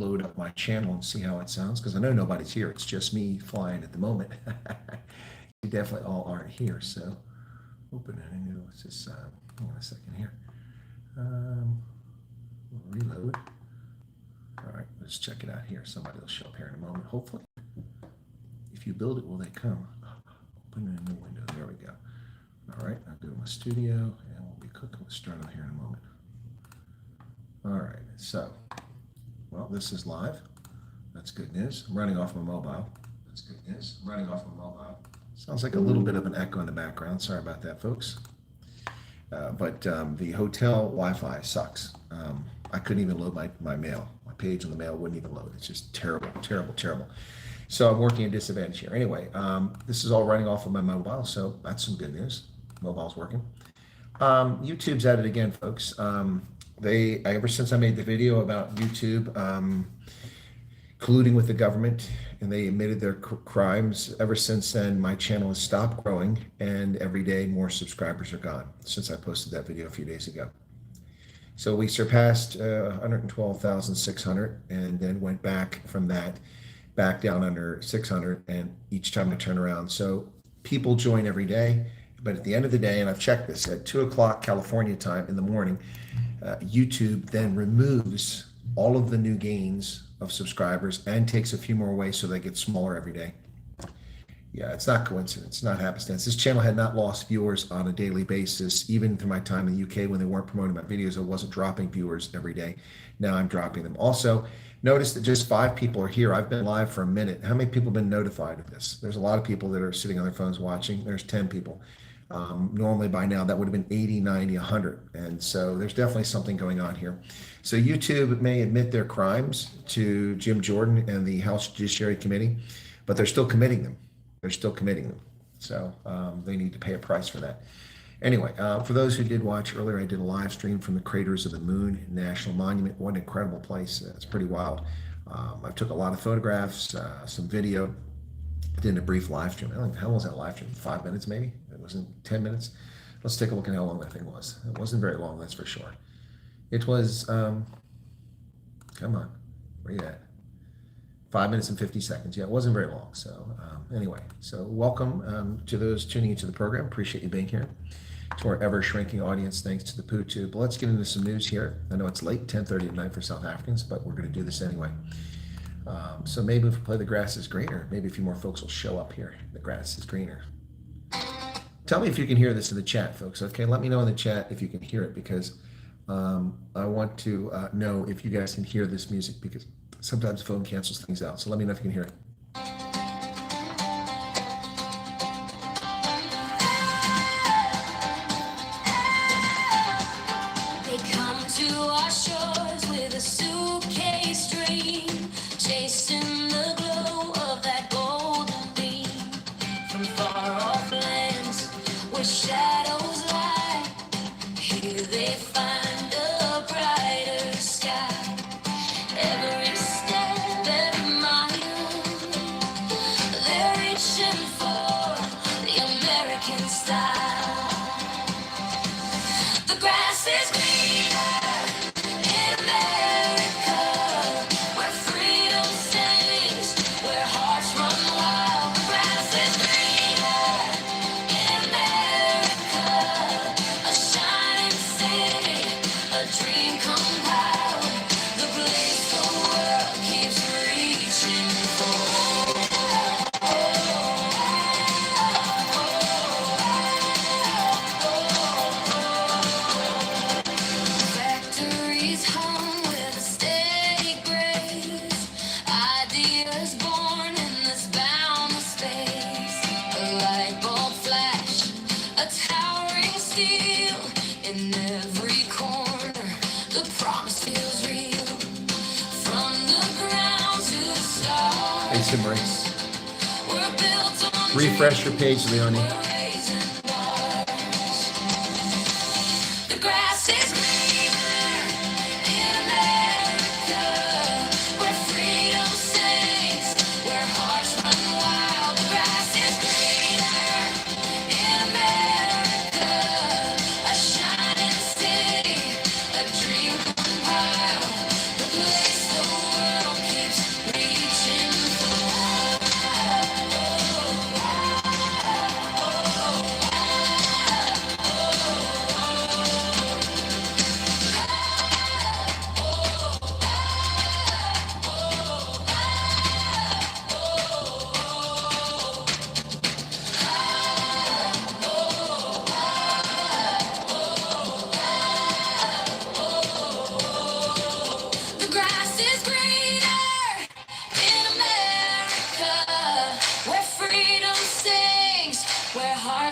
load up my channel and see how it sounds, because I know nobody's here. It's just me flying at the moment. You definitely all aren't here, so open it. I know it's just hang on a second here. We'll reload. All right, let's check it out here. Somebody will show up here in a moment, hopefully. If you build it, will they come? Open a new window. There we go. All right, I'll go to my studio and we'll be cooking. We'll start on here in a moment. All right, so, well, this is live. That's good news. I'm running off my mobile. That's good news. I'm running off my mobile. Sounds like a little bit of an echo in the background. Sorry about that, folks. But the hotel Wi-Fi sucks. I couldn't even load my mail. My page on the mail wouldn't even load. It's just terrible, terrible, terrible. So I'm working at disadvantage here. Anyway, this is all running off of my mobile, so that's some good news. Mobile's working. YouTube's at it again, folks. Ever since I made the video about YouTube colluding with the government and they admitted their crimes, ever since then, my channel has stopped growing, and every day more subscribers are gone since I posted that video a few days ago. So we surpassed 112,600 and then went back from that, back down under 600, and each time I turn around. So people join every day, but at the end of the day, and I've checked this, at 2 o'clock California time in the morning, YouTube then removes all of the new gains of subscribers and takes a few more away, so they get smaller every day. Yeah, it's not coincidence, not happenstance. This channel had not lost viewers on a daily basis, even through my time in the UK when they weren't promoting my videos. I wasn't dropping viewers every day. Now I'm dropping them. Also, notice that just 5 people are here. I've been live for a minute. How many people have been notified of this? There's a lot of people that are sitting on their phones watching. There's 10 people. Normally by now that would have been 80, 90, 100. And so there's definitely something going on here. So YouTube may admit their crimes to Jim Jordan and the House Judiciary Committee, but they're still committing them. They're still committing them. So they need to pay a price for that. Anyway, for those who did watch earlier, I did a live stream from the Craters of the Moon National Monument. What an incredible place. It's pretty wild. I took a lot of photographs, some video, did a brief live stream. How long was that live stream? 5 minutes maybe? It wasn't 10 minutes. Let's take a look at how long that thing was. It wasn't very long, that's for sure. It was, come on, where you at? 5 minutes and 50 seconds. Yeah, it wasn't very long. So anyway, so welcome to those tuning into the program. Appreciate you being here. To our ever-shrinking audience, thanks to the PooTube. Let's get into some news here. I know it's late, 10:30 at night for South Africans, but we're going to do this anyway. So maybe if we play The Grass is Greener, maybe a few more folks will show up here. The Grass is Greener. Tell me if you can hear this in the chat, folks. Okay, let me know in the chat if you can hear it, because I want to know if you guys can hear this music, because sometimes the phone cancels things out. So let me know if you can hear it. They come to our shores with a suitcase dream, chasing the glow of that golden beam from far off lands where shadows lie. Here they find a brighter sky. Every step, every mile, they're reaching for the American style. The grass is greener in America, where freedom sings, where hearts run wild. The grass is greener in America, a shining city, a dream compiled, the place the world keeps reaching for. Factories hum with a steady grace, ideas born in this boundless space. A light bulb flash, a towering steel in every corner. The promise feels real, from the ground to the stars. Hey, Sim Race. We're built on Refresh your page, Leonie. raising bars. The grass is greener in America, where freedom sings, where hearts run wild. The grass is greener in America, a shining city, a dream compiled, the place the world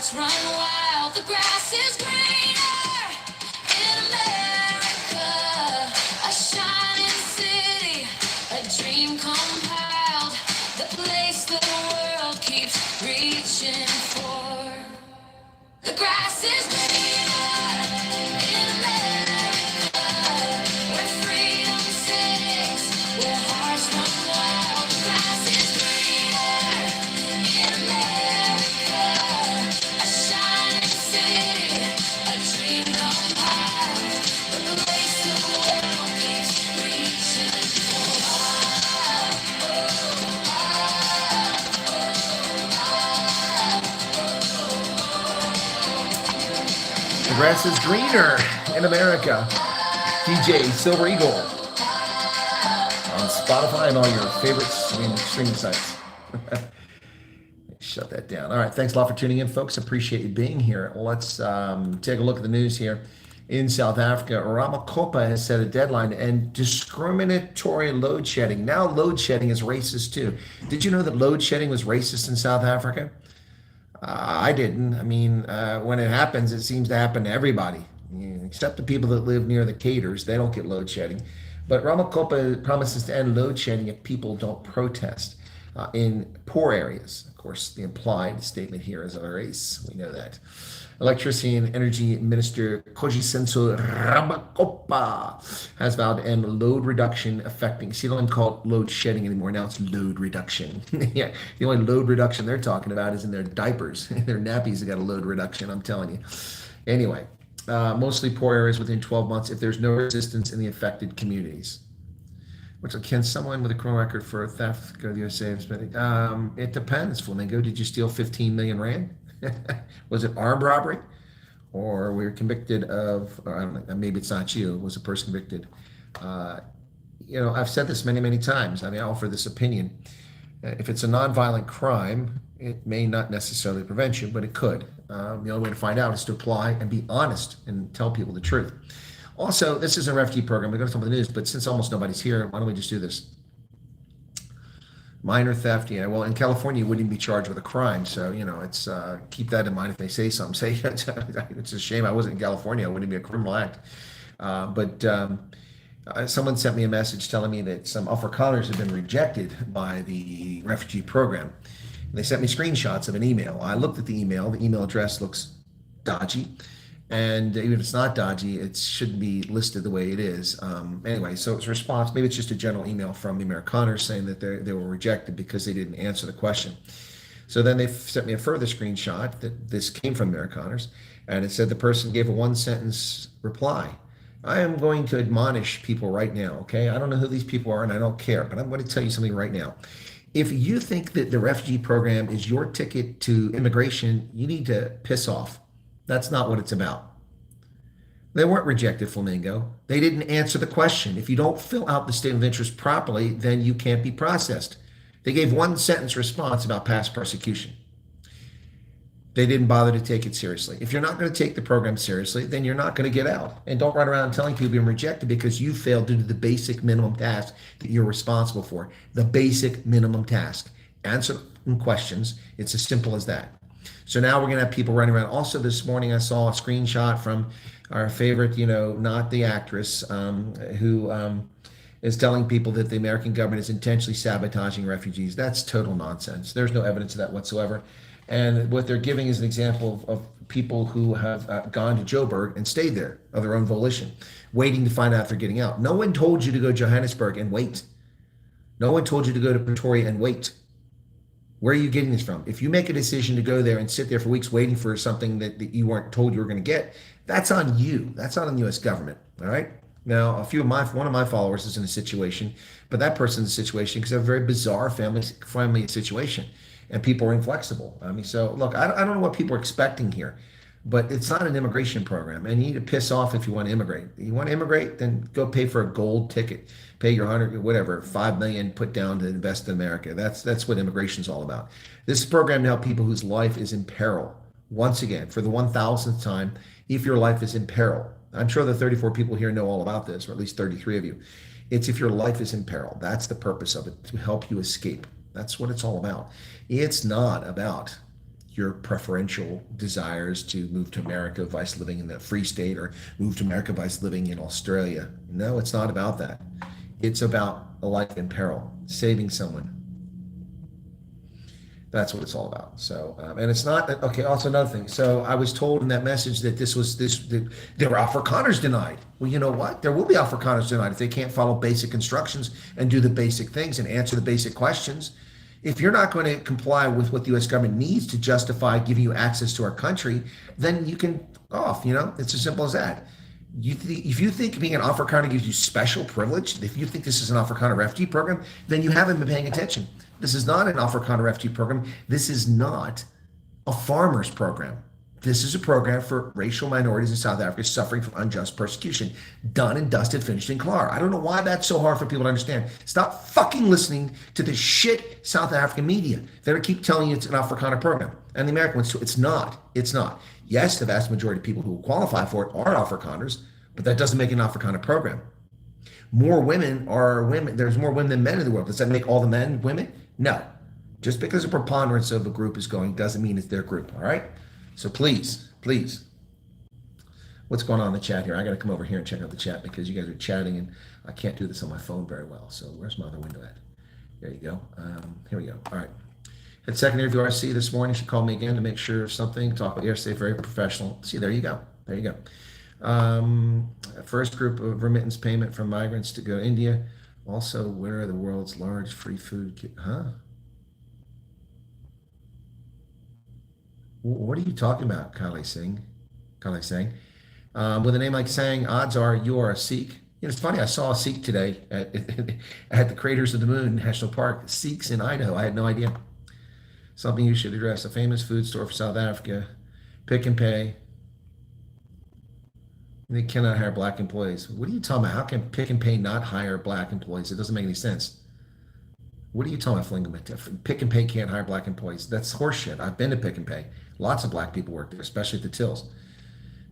hearts run wild. The grass is greener in America, a shining city, a dream compiled, the place the world keeps reaching for. The grass is greener in America, where freedom sings, where hearts run wild. The grass is greener in America, a shining city, a dream compiled, the place the world keeps reaching for. The grass is greener in America. DJ Silver Eagle on Spotify and all your favorite streaming sites. Shut that down. All right. Thanks a lot for tuning in, folks. Appreciate you being here. Let's take a look at the news here. In South Africa, Ramakopa has set a deadline to end discriminatory load shedding. Now load shedding is racist too. Did you know that load shedding was racist in South Africa? I didn't. I mean, when it happens, it seems to happen to everybody, except the people that live near the caters. They don't get load shedding. But Ramakopa promises to end load shedding if people don't protest in poor areas. Of course, the implied statement here is a race. We know that. Electricity and Energy Minister Kogisenso Ramakopa has vowed to end load reduction affecting, see, they don't call it load shedding anymore. Now it's load reduction. Yeah, the only load reduction they're talking about is in their diapers. Their nappies have got a load reduction, I'm telling you. Anyway, mostly poor areas within 12 months if there's no resistance in the affected communities. Which, can someone with a criminal record for theft go to the USA? It depends, Flamingo. Did you steal 15 million rand? Was it armed robbery, or we were convicted of, or I don't know, maybe it's not you, was a person convicted? I've said this many, many times. I mean, I offer this opinion. If it's a nonviolent crime, it may not necessarily prevent you, but it could. The only way to find out is to apply and be honest and tell people the truth. Also, this is a refugee program. We're going to talk about the news, but since almost nobody's here, why don't we just do this? Minor theft, yeah. Well, in California, you wouldn't even be charged with a crime. So, it's keep that in mind if they say something. Say, it's a shame I wasn't in California. It wouldn't be a criminal act. But someone sent me a message telling me that some Afrikaners have been rejected by the refugee program. They sent me screenshots of an email. I looked at the email. The email address looks dodgy. And even if it's not dodgy, it shouldn't be listed the way it is. Anyway, so it's a response. Maybe it's just a general email from the Amerikaners saying that they were rejected because they didn't answer the question. So then they sent me a further screenshot that this came from Amerikaners, and it said the person gave a one-sentence reply. I am going to admonish people right now, okay? I don't know who these people are, and I don't care, but I'm going to tell you something right now. If you think that the refugee program is your ticket to immigration, you need to piss off. That's not what it's about. They weren't rejected, Flamingo. They didn't answer the question. If you don't fill out the statement of interest properly, then you can't be processed. They gave one sentence response about past persecution. They didn't bother to take it seriously. If you're not going to take the program seriously, then you're not going to get out. And don't run around telling people you're rejected because you failed to do the basic minimum task that you're responsible for. The basic minimum task. Answer questions. It's as simple as that. So now we're going to have people running around. Also this morning, I saw a screenshot from our favorite, not the actress, who is telling people that the American government is intentionally sabotaging refugees. That's total nonsense. There's no evidence of that whatsoever. And what they're giving is an example of people who have gone to Joburg and stayed there of their own volition, waiting to find out if they're getting out. No one told you to go to Johannesburg and wait. No one told you to go to Pretoria and wait. Where are you getting this from? If you make a decision to go there and sit there for weeks waiting for something that you weren't told you were going to get, that's on you. That's not on the U.S. government. All right. Now, one of my followers is in a situation, but that person's in a situation because they have a very bizarre family situation, and people are inflexible. I mean, so look, I don't know what people are expecting here, but it's not an immigration program, and you need to piss off if you want to immigrate. You want to immigrate, then go pay for a gold ticket, pay your $5 million, put down to invest in America. That's what immigration is all about. This is a program to help people whose life is in peril. Once again, for the 1,000th time, if your life is in peril. I'm sure the 34 people here know all about this, or at least 33 of you. It's if your life is in peril. That's the purpose of it, to help you escape. That's what it's all about. It's not about your preferential desires to move to America vice living in the free state, or move to America vice living in Australia. No, it's not about that. It's about a life in peril, saving someone. That's what it's all about. So, and it's not okay. Also, another thing. So, I was told in that message that that there were Afrikaners denied. Well, you know what? There will be Afrikaners denied if they can't follow basic instructions and do the basic things and answer the basic questions. If you're not going to comply with what the U.S. government needs to justify giving you access to our country, then you can off. You know, it's as simple as that. If you think being an Afrikaner gives you special privilege, if you think this is an Afrikaner refugee program, then you haven't been paying attention. This is not an Afrikaner refugee program. This is not a farmer's program. This is a program for racial minorities in South Africa suffering from unjust persecution. Done and dusted, finished and clear. I don't know why that's so hard for people to understand. Stop fucking listening to the shit South African media that keep telling you it's an Afrikaner program. And the American ones too. It's not. It's not. Yes, the vast majority of people who qualify for it are Afrikaners, but that doesn't make it an Afrikaner program. More women are women. There's more women than men in the world. Does that make all the men women? No. Just because a preponderance of a group is going doesn't mean it's their group. All right. So please. What's going on in the chat here? I got to come over here and check out the chat because you guys are chatting and I can't do this on my phone very well. So where's my other window at? There you go. Here we go. All right. Had second interview RC this morning. She called me again to make sure of something. Talk about air safe, very professional. See, there you go. There you go. First group of remittance payment from migrants to go to India. Also, where are the world's large free food? What are you talking about, Kale Singh? With a name like Sang, odds are you are a Sikh. You know, it's funny, I saw a Sikh today at the Craters of the Moon National Park. Sikhs in Idaho. I had no idea. Something you should address. A famous food store for South Africa. Pick and Pay. They cannot hire black employees. What are you talking about? How can Pick and Pay not hire black employees? It doesn't make any sense. What are you talking about, Pick and Pay can't hire black employees. That's horseshit. I've been to Pick and Pay. Lots of black people work there, especially at the tills.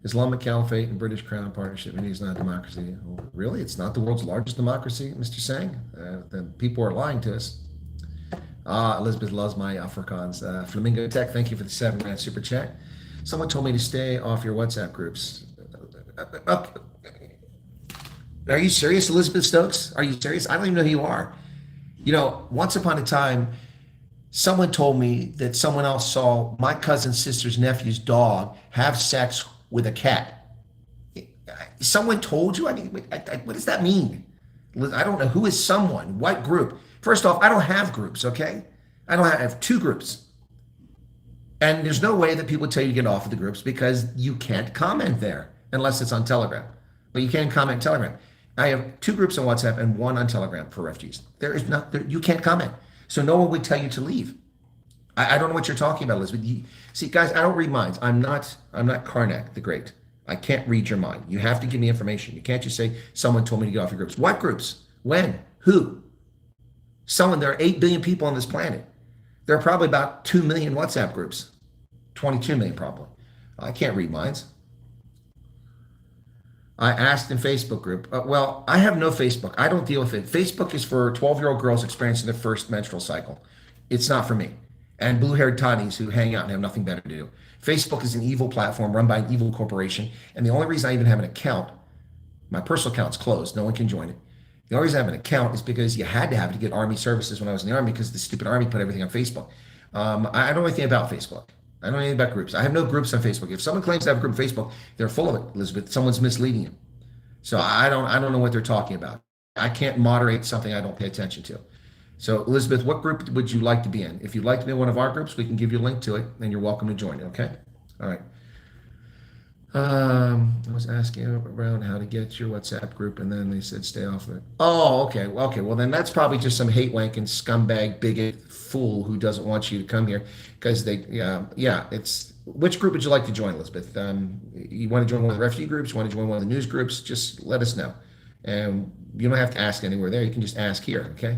Islamic Caliphate and British Crown partnership. India is not a democracy. Oh, really? It's not the world's largest democracy, Mr. Sang? Then people are lying to us. Elizabeth loves my Afrikaans. Flamingo Tech, thank you for the $7 super chat. Someone told me to stay off your WhatsApp groups. Are you serious, Elizabeth Stokes? Are you serious? I don't even know who you are. You know, once upon a time, someone told me that someone else saw my cousin's sister's nephew's dog have sex with a cat. Someone told you? I mean, what does that mean? I don't know. Who is someone? What group? First off, I don't have groups, okay? I have two groups. And there's no way that people tell you to get off of the groups because you can't comment there unless it's on Telegram. But you can comment on Telegram. I have two groups on WhatsApp and one on Telegram for refugees. You can't comment. So no one would tell you to leave. I don't know what you're talking about, Elizabeth. See, guys, I don't read minds. I'm not Karnak the Great. I can't read your mind. You have to give me information. You can't just say, someone told me to get off your groups. What groups? When? Who? There are 8 billion people on this planet. There are probably about 2 million WhatsApp groups. 22 million probably. I can't read minds. I asked in Facebook group. Well, I have no Facebook. I don't deal with it. Facebook is for 12-year-old girls experiencing their first menstrual cycle. It's not for me. And blue-haired toddies who hang out and have nothing better to do. Facebook is an evil platform run by an evil corporation. And the only reason I even have an account, my personal account's closed. No one can join it. The only reason I have an account is because you had to have it to get Army services when I was in the Army because the stupid Army put everything on Facebook. I don't know anything about Facebook. I don't know anything about groups. I have no groups on Facebook. If someone claims to have a group on Facebook, they're full of it, Elizabeth. Someone's misleading you. So I don't know what they're talking about. I can't moderate something I don't pay attention to. So Elizabeth, what group would you like to be in? If you'd like to be in one of our groups, we can give you a link to it and you're welcome to join it, okay? All right. I was asking around how to get your WhatsApp group and then they said stay off of it. Oh, okay. Well, then that's probably just some hate wanking scumbag, bigot, fool who doesn't want you to come here because it's, which group would you like to join, Elizabeth? You want to join one of the refugee groups? You want to join one of the news groups? Just let us know. And you don't have to ask anywhere there. You can just ask here, okay?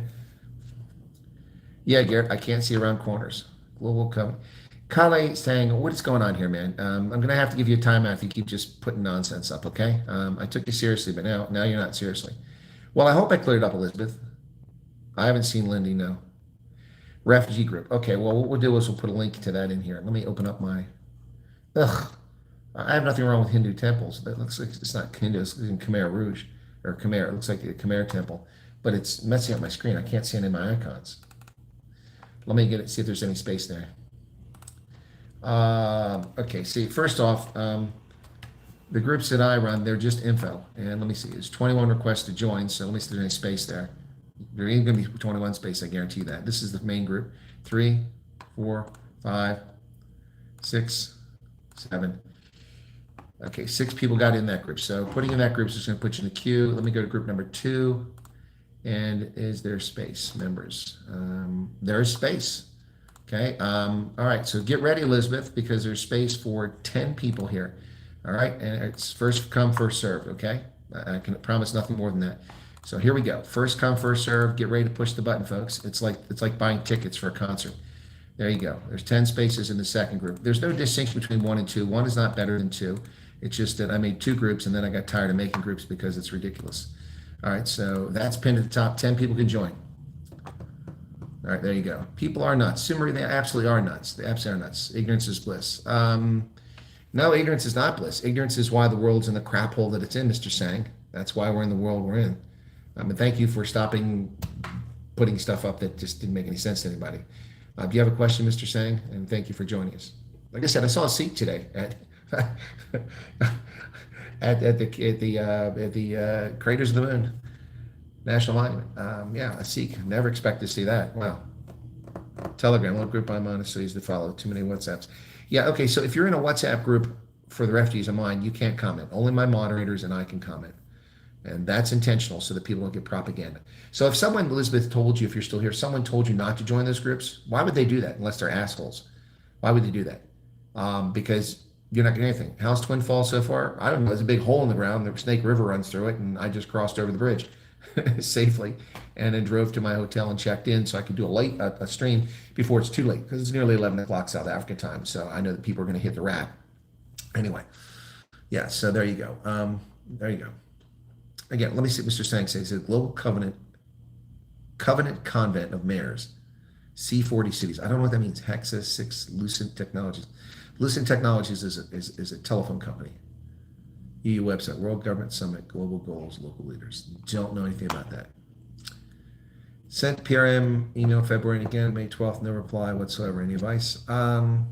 Yeah, Garrett, I can't see around corners. Global cover. Kale saying, what is going on here, man? I'm going to have to give you a timeout if you keep just putting nonsense up, okay? I took you seriously, but now you're not seriously. Well, I hope I cleared up, Elizabeth. I haven't seen Lindy, no. Refugee group. Okay, well, what we'll do is we'll put a link to that in here. Let me open up my. Ugh, I have nothing wrong with Hindu temples. That looks like it's not Hindu. It's in Khmer Rouge or Khmer. It looks like a Khmer temple, but it's messing up my screen. I can't see any of my icons. Let me get it. See if there's any space there. Okay. See, first off, the groups that I run, they're just info. And let me see. There's 21 requests to join. So let me see if there's any space there. There ain't going to be 21 space. I guarantee that. This is the main group. 3, 4, 5, 6, 7. Okay, 6 people got in that group. So putting in that group is just going to put you in the queue. Let me go to group number 2. And is there space, members? There is space. Okay. All right. So get ready, Elizabeth, because there's space for 10 people here. All right. And it's first come, first served. Okay. I can promise nothing more than that. So here we go. First come, first served. Get ready to push the button, folks. It's like buying tickets for a concert. There you go. There's 10 spaces in the second group. There's no distinction between 1 and 2. 1 is not better than 2. It's just that I made 2 groups and then I got tired of making groups because it's ridiculous. All right, so that's pinned at the top. 10 people can join. All right, there you go. People are nuts. Summary, they absolutely are nuts. They absolutely are nuts. Ignorance is bliss. No, ignorance is not bliss. Ignorance is why the world's in the crap hole that it's in, Mr. Sang. That's why we're in the world we're in. And thank you for stopping putting stuff up that just didn't make any sense to anybody. Do you have a question, Mr. Sang? And thank you for joining us. Like I said, I saw a Sikh today at at the Craters of the Moon National Monument. Yeah, a Sikh. Never expect to see that. Wow. Telegram, what group I'm on, so easy to follow. Too many WhatsApps. Yeah, okay, so if you're in a WhatsApp group for the refugees of mine, you can't comment. Only my moderators and I can comment. And that's intentional so that people don't get propaganda. So if someone, Elizabeth, told you, if you're still here, someone told you not to join those groups, why would they do that unless they're assholes? Why would they do that? Because you're not getting anything. How's Twin Falls so far? I don't know. There's a big hole in the ground. The Snake River runs through it, and I just crossed over the bridge safely and then drove to my hotel and checked in so I could do a stream before it's too late because it's nearly 11 o'clock South African time. So I know that people are going to hit the rack. Anyway, yeah, so there you go. There you go. Again, let me see what Mr. Sang says. It's a global covenant convent of mayors, C40 cities. I don't know what that means. Hexa 6 Lucent Technologies. Lucent Technologies is a telephone company. EU website, World Government Summit, Global Goals, Local Leaders. Don't know anything about that. Sent PRM email February and again, May 12th, no reply whatsoever. Any advice? No,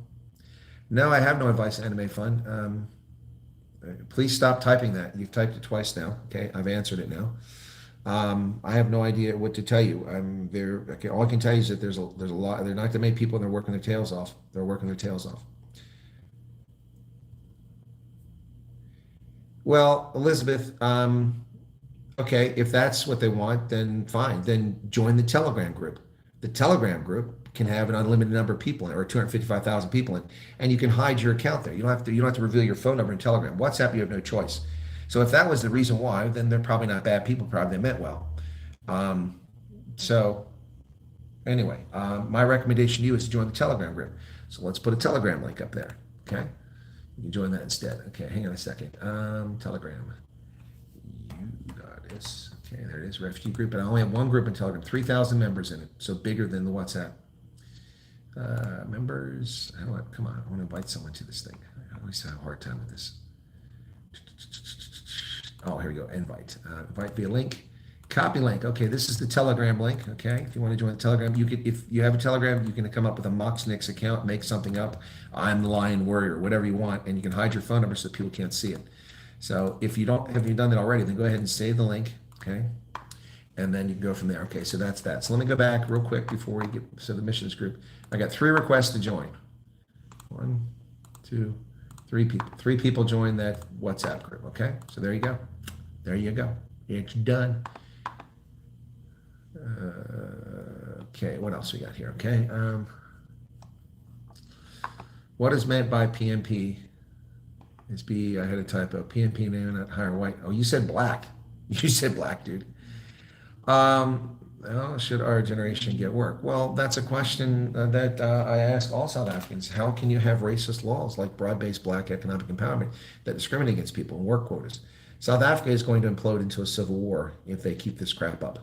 I have no advice, Anime Fun. Please stop typing that. You've typed it twice now. Okay, I've answered it now. I have no idea what to tell you. Okay, all I can tell you is that there's a lot. They're not that many people, and they're working their tails off. They're working their tails off. Well, Elizabeth, okay, if that's what they want, then fine. Then join the Telegram group. The Telegram group can have an unlimited number of people in it, or 255,000 people in it, and you can hide your account there. You don't have to reveal your phone number in Telegram. WhatsApp, you have no choice. So if that was the reason why, then they're probably not bad people. Probably they meant well. So anyway, my recommendation to you is to join the Telegram group. So let's put a Telegram link up there. Okay. You can join that instead. Okay, hang on a second. Telegram. U.S. Okay, there it is, refugee group. And I only have one group in Telegram, 3,000 members in it, so bigger than the WhatsApp. Members, come on, I want to invite someone to this thing. I always have a hard time with this. Oh, here we go, invite. Invite via link. Copy link. Okay, this is the Telegram link. Okay, if you want to join the Telegram, you could. If you have a Telegram, you can come up with a Moxnix account, make something up. I'm the Lion Warrior, whatever you want, and you can hide your phone number so people can't see it. So if you don't, have you done that already, then go ahead and save the link. Okay, and then you can go from there. Okay, so that's that. So let me go back real quick before we get to the missions group. I got 3 requests to join. 1, 2, 3 people. 3 people joined that WhatsApp group. Okay, so there you go. There you go. It's done. Okay, what else we got here? Okay, what is meant by PMP? Is B, I had a typo. PMP name, not higher white. Oh, you said black. You said black, dude. Well, should our generation get work? Well, that's a question that I ask all South Africans. How can you have racist laws like broad-based black economic empowerment that discriminate against people and work quotas? South Africa is going to implode into a civil war if they keep this crap up.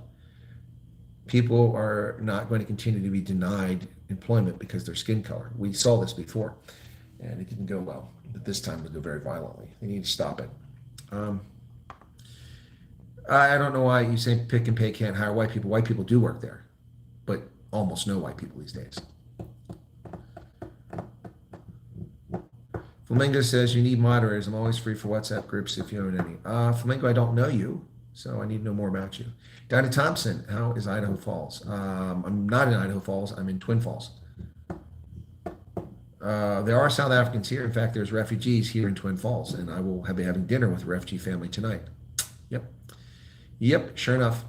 People are not going to continue to be denied employment because of their skin color. We saw this before, and it didn't go well. But this time it'll go very violently. They need to stop it. I don't know why you say pick and pay can't hire white people. White people do work there, but almost no white people these days. Flamingo says, you need moderators. I'm always free for WhatsApp groups if you own any. Flamingo, I don't know you, so I need to know more about you. Dinah Thompson, how is Idaho Falls? I'm not in Idaho Falls. I'm in Twin Falls. There are South Africans here. In fact, there's refugees here in Twin Falls, and I will be having dinner with a refugee family tonight. Yep, sure enough.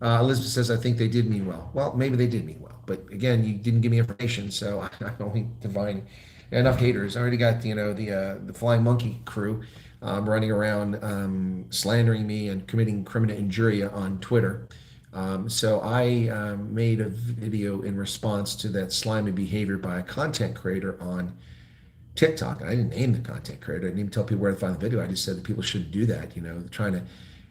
Elizabeth says, I think they did mean well. Well, maybe they did mean well, but again, you didn't give me information, so I only divine enough haters. I already got the Flying Monkey crew running around slandering me and committing criminal injuria on Twitter. So I made a video in response to that slimy behavior by a content creator on TikTok. And I didn't name the content creator. I didn't even tell people where to find the video. I just said that people shouldn't do that. Trying to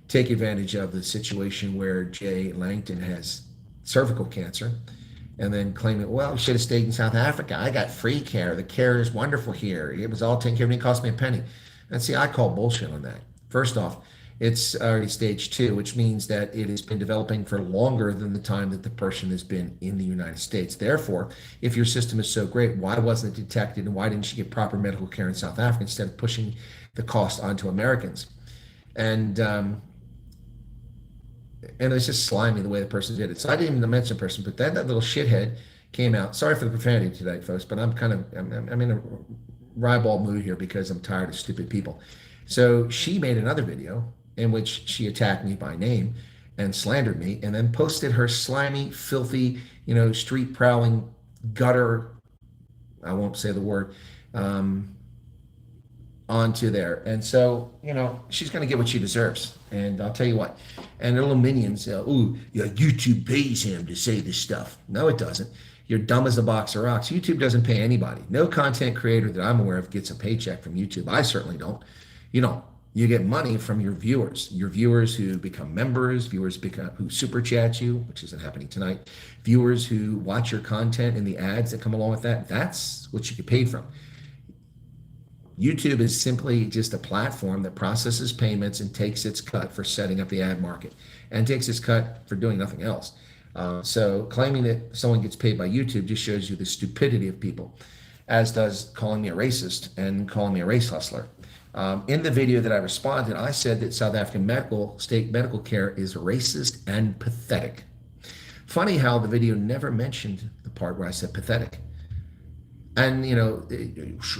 take advantage of the situation where Jay Langton has cervical cancer and then claiming, well, we should have stayed in South Africa. I got free care. The care is wonderful here. It was all taken care of. It didn't cost me a penny. And see, I call bullshit on that. First off, it's already stage 2, which means that it has been developing for longer than the time that the person has been in the United States. Therefore, if your system is so great, why wasn't it detected and why didn't you get proper medical care in South Africa instead of pushing the cost onto Americans? And it's just slimy the way the person did it. So I didn't even mention the person, but then that little shithead came out. Sorry for the profanity today, folks, but I'm in a ribald mood here because I'm tired of stupid people. So she made another video in which she attacked me by name and slandered me, and then posted her slimy, filthy, street prowling, gutter, I won't say the word, onto there. And so, she's going to get what she deserves. And I'll tell you what, and their little minions, YouTube pays him to say this stuff. No, it doesn't. You're dumb as a box of rocks. YouTube doesn't pay anybody. No content creator that I'm aware of gets a paycheck from YouTube. I certainly don't. You get money from your viewers who become members, viewers who super chat you, which isn't happening tonight, viewers who watch your content and the ads that come along with that. That's what you get paid from. YouTube is simply just a platform that processes payments and takes its cut for setting up the ad market and takes its cut for doing nothing else. So claiming that someone gets paid by YouTube just shows you the stupidity of people, as does calling me a racist and calling me a race hustler. In the video that I responded, I said that South African state medical care is racist and pathetic. Funny how the video never mentioned the part where I said pathetic. And,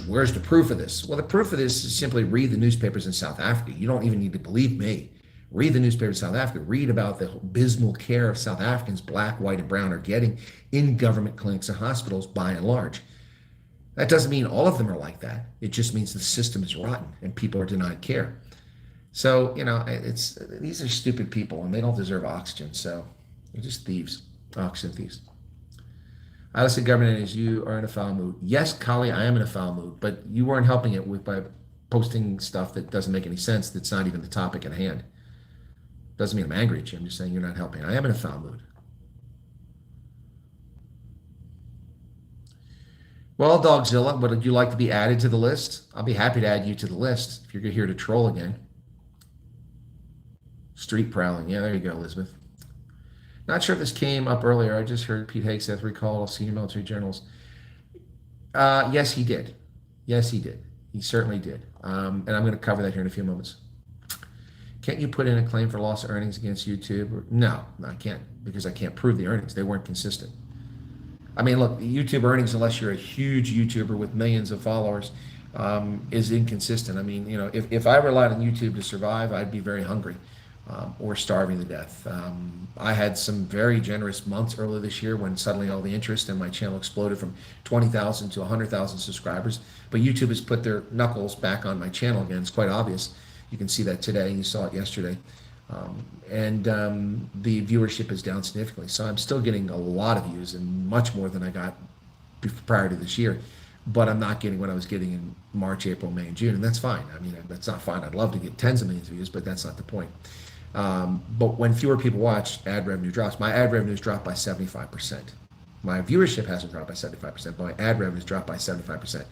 where's the proof of this? Well, the proof of this is simply read the newspapers in South Africa. You don't even need to believe me. Read the newspapers in South Africa. Read about the abysmal care of South Africans, black, white, and brown, are getting in government clinics and hospitals by and large. That doesn't mean all of them are like that. It just means the system is rotten and people are denied care. So, these are stupid people and they don't deserve oxygen. So they're just thieves, oxygen thieves. I would say government is you are in a foul mood. Yes, Kali, I am in a foul mood, but you weren't helping it by posting stuff that doesn't make any sense. That's not even the topic at hand. Doesn't mean I'm angry at you. I'm just saying you're not helping. I am in a foul mood. Well, Dogzilla, would you like to be added to the list? I'll be happy to add you to the list if you're here to troll again. Street prowling. Yeah, there you go, Elizabeth. Not sure if this came up earlier. I just heard Pete Hegseth recall senior military generals. Yes, he did. Yes, he did. He certainly did. And I'm going to cover that here in a few moments. Can't you put in a claim for loss of earnings against YouTube? No, I can't, because I can't prove the earnings. They weren't consistent. I mean, look, YouTube earnings, unless you're a huge YouTuber with millions of followers, is inconsistent. I mean, if I relied on YouTube to survive, I'd be very hungry. Or starving to death. I had some very generous months earlier this year when suddenly all the interest in my channel exploded from 20,000 to 100,000 subscribers. But YouTube has put their knuckles back on my channel again. It's quite obvious. You can see that today. You saw it yesterday. The viewership is down significantly. So I'm still getting a lot of views and much more than I got prior to this year. But I'm not getting what I was getting in March, April, May, and June. And that's fine. I mean, that's not fine. I'd love to get tens of millions of views, but that's not the point. But when fewer people watch, ad revenue drops. My ad revenue has dropped by 75%. My viewership hasn't dropped by 75%, but my ad revenue has dropped by 75%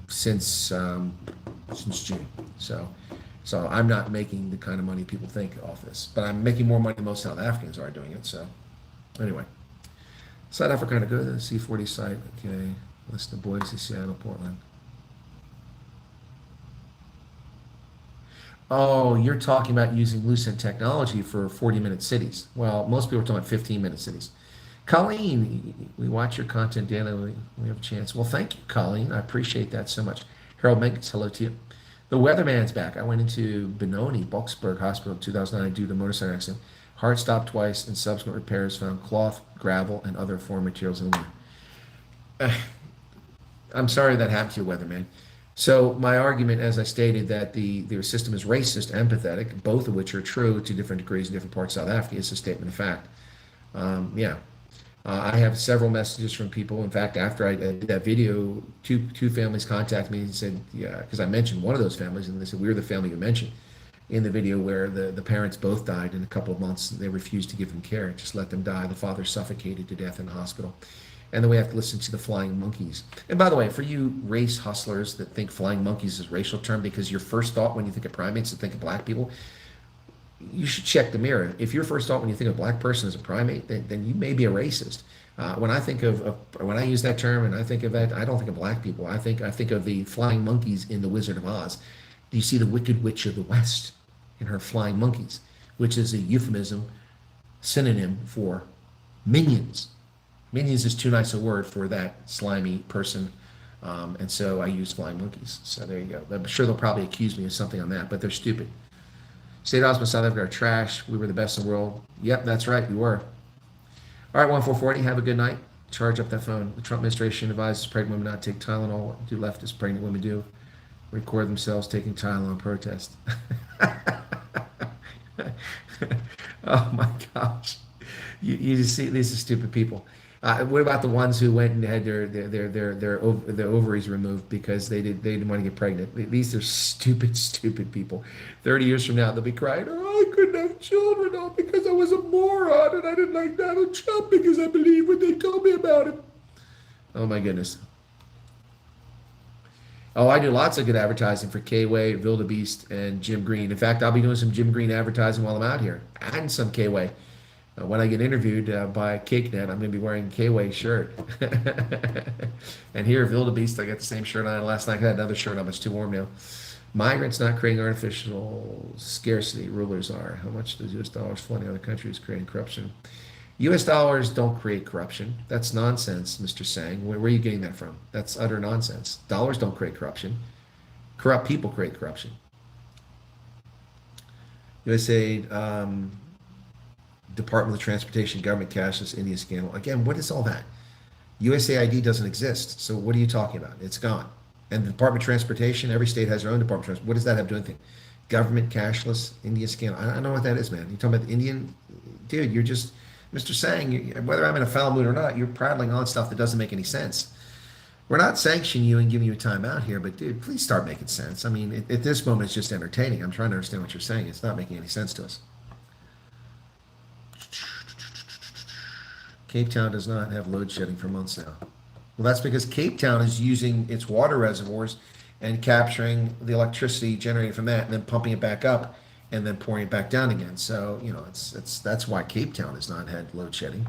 since June. So I'm not making the kind of money people think off this, but I'm making more money than most South Africans are doing it. So anyway, South Africa kind of good. The C40 site. Okay, list of Boise, Seattle, Portland. Oh, you're talking about using Lucent technology for 40-minute cities. Well, most people are talking about 15-minute cities. Colleen, we watch your content daily. We have a chance. Well, thank you, Colleen. I appreciate that so much. Harold Menkes, hello to you. The weatherman's back. I went into Benoni, Boksburg Hospital in 2009 due to a motorcycle accident. Heart stopped twice and subsequent repairs found cloth, gravel, and other foreign materials in the water. I'm sorry that happened to you, weatherman. So my argument, as I stated, that their system is racist, empathetic, both of which are true to different degrees in different parts of South Africa. It's a statement of fact. I have several messages from people. In fact, after I did that video, two families contacted me and said, yeah, because I mentioned one of those families, and they said, we're the family you mentioned in the video where the parents both died in a couple of months. They refused to give them care, just let them die. The father suffocated to death in the hospital. And then we have to listen to the flying monkeys. And by the way, for you race hustlers that think flying monkeys is a racial term because your first thought when you think of primates is think of black people, you should check the mirror. If your first thought when you think of a black person as a primate, then you may be a racist. When I think when I use that term and I think of that, I don't think of black people. I think of the flying monkeys in The Wizard of Oz. Do you see the Wicked Witch of the West in her flying monkeys, which is a euphemism, synonym for minions. Minions is too nice a word for that slimy person, and so I use flying monkeys. So there you go. I'm sure they'll probably accuse me of something on that, but they're stupid. State hospitals in South Africa are trash. We were the best in the world. Yep, that's right, we were. All right, 1440, have a good night. Charge up that phone. The Trump administration advises pregnant women not to take Tylenol. What do leftist pregnant women do? Record themselves taking Tylenol in protest. Oh my gosh. You just see, these are stupid people. What about the ones who went and had their ovaries removed because they didn't want to get pregnant? These are stupid people. 30 years from now, they'll be crying, "Oh, I couldn't have children, all because I was a moron and I didn't like Donald Trump because I believed what they told me about him." Oh my goodness. Oh, I do lots of good advertising for K-Way, Wildebeest, and Jim Green. In fact, I'll be doing some Jim Green advertising while I'm out here, and some K-Way. When I get interviewed by CakeNet, I'm going to be wearing a K-Way shirt. And here at Wildebeest, I got the same shirt on. Last night I had another shirt on, but it's too warm now. Migrants not creating artificial scarcity, rulers are. How much does U.S. dollars flooding other countries creating corruption? U.S. dollars don't create corruption. That's nonsense, Mr. Sang. Where are you getting that from? That's utter nonsense. Dollars don't create corruption. Corrupt people create corruption. USA Department of Transportation, government cashless, India scandal. Again, what is all that? USAID doesn't exist. So what are you talking about? It's gone. And the Department of Transportation, every state has their own Department of Transportation. What does that have to do with anything? Government cashless, India scandal. I don't know what that is, man. You talking about the Indian? Dude, you're just, Mr. Sang, whether I'm in a foul mood or not, you're prattling on stuff that doesn't make any sense. We're not sanctioning you and giving you a timeout here, but dude, please start making sense. I mean, at this moment, it's just entertaining. I'm trying to understand what you're saying. It's not making any sense to us. Cape Town does not have load shedding for months now. Well, that's because Cape Town is using its water reservoirs and capturing the electricity generated from that and then pumping it back up and then pouring it back down again. So, you know, that's why Cape Town has not had load shedding.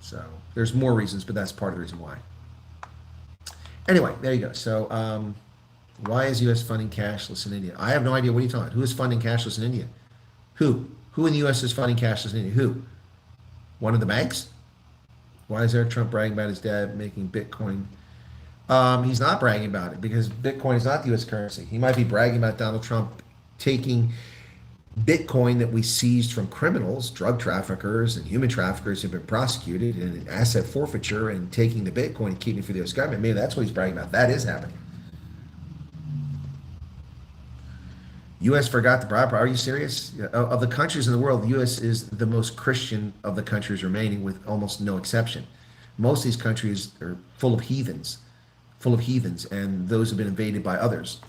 So there's more reasons, but that's part of the reason why. Anyway, there you go. So why is U.S. funding cashless in India? I have no idea. What are you talking about? Who is funding cashless in India? Who? Who in the U.S. is funding cashless in India? Who? One of the banks? Why is Eric Trump bragging about his dad making Bitcoin? He's not bragging about it because Bitcoin is not the U.S. currency. He might be bragging about Donald Trump taking Bitcoin that we seized from criminals, drug traffickers, and human traffickers who've been prosecuted, and asset forfeiture, and taking the Bitcoin and keeping it for the U.S. government. Maybe that's what he's bragging about. That is happening. U.S. forgot the bribe. Are you serious? Of the countries in the world, the U.S. is the most Christian of the countries remaining, with almost no exception. Most of these countries are full of heathens, and those have been invaded by others.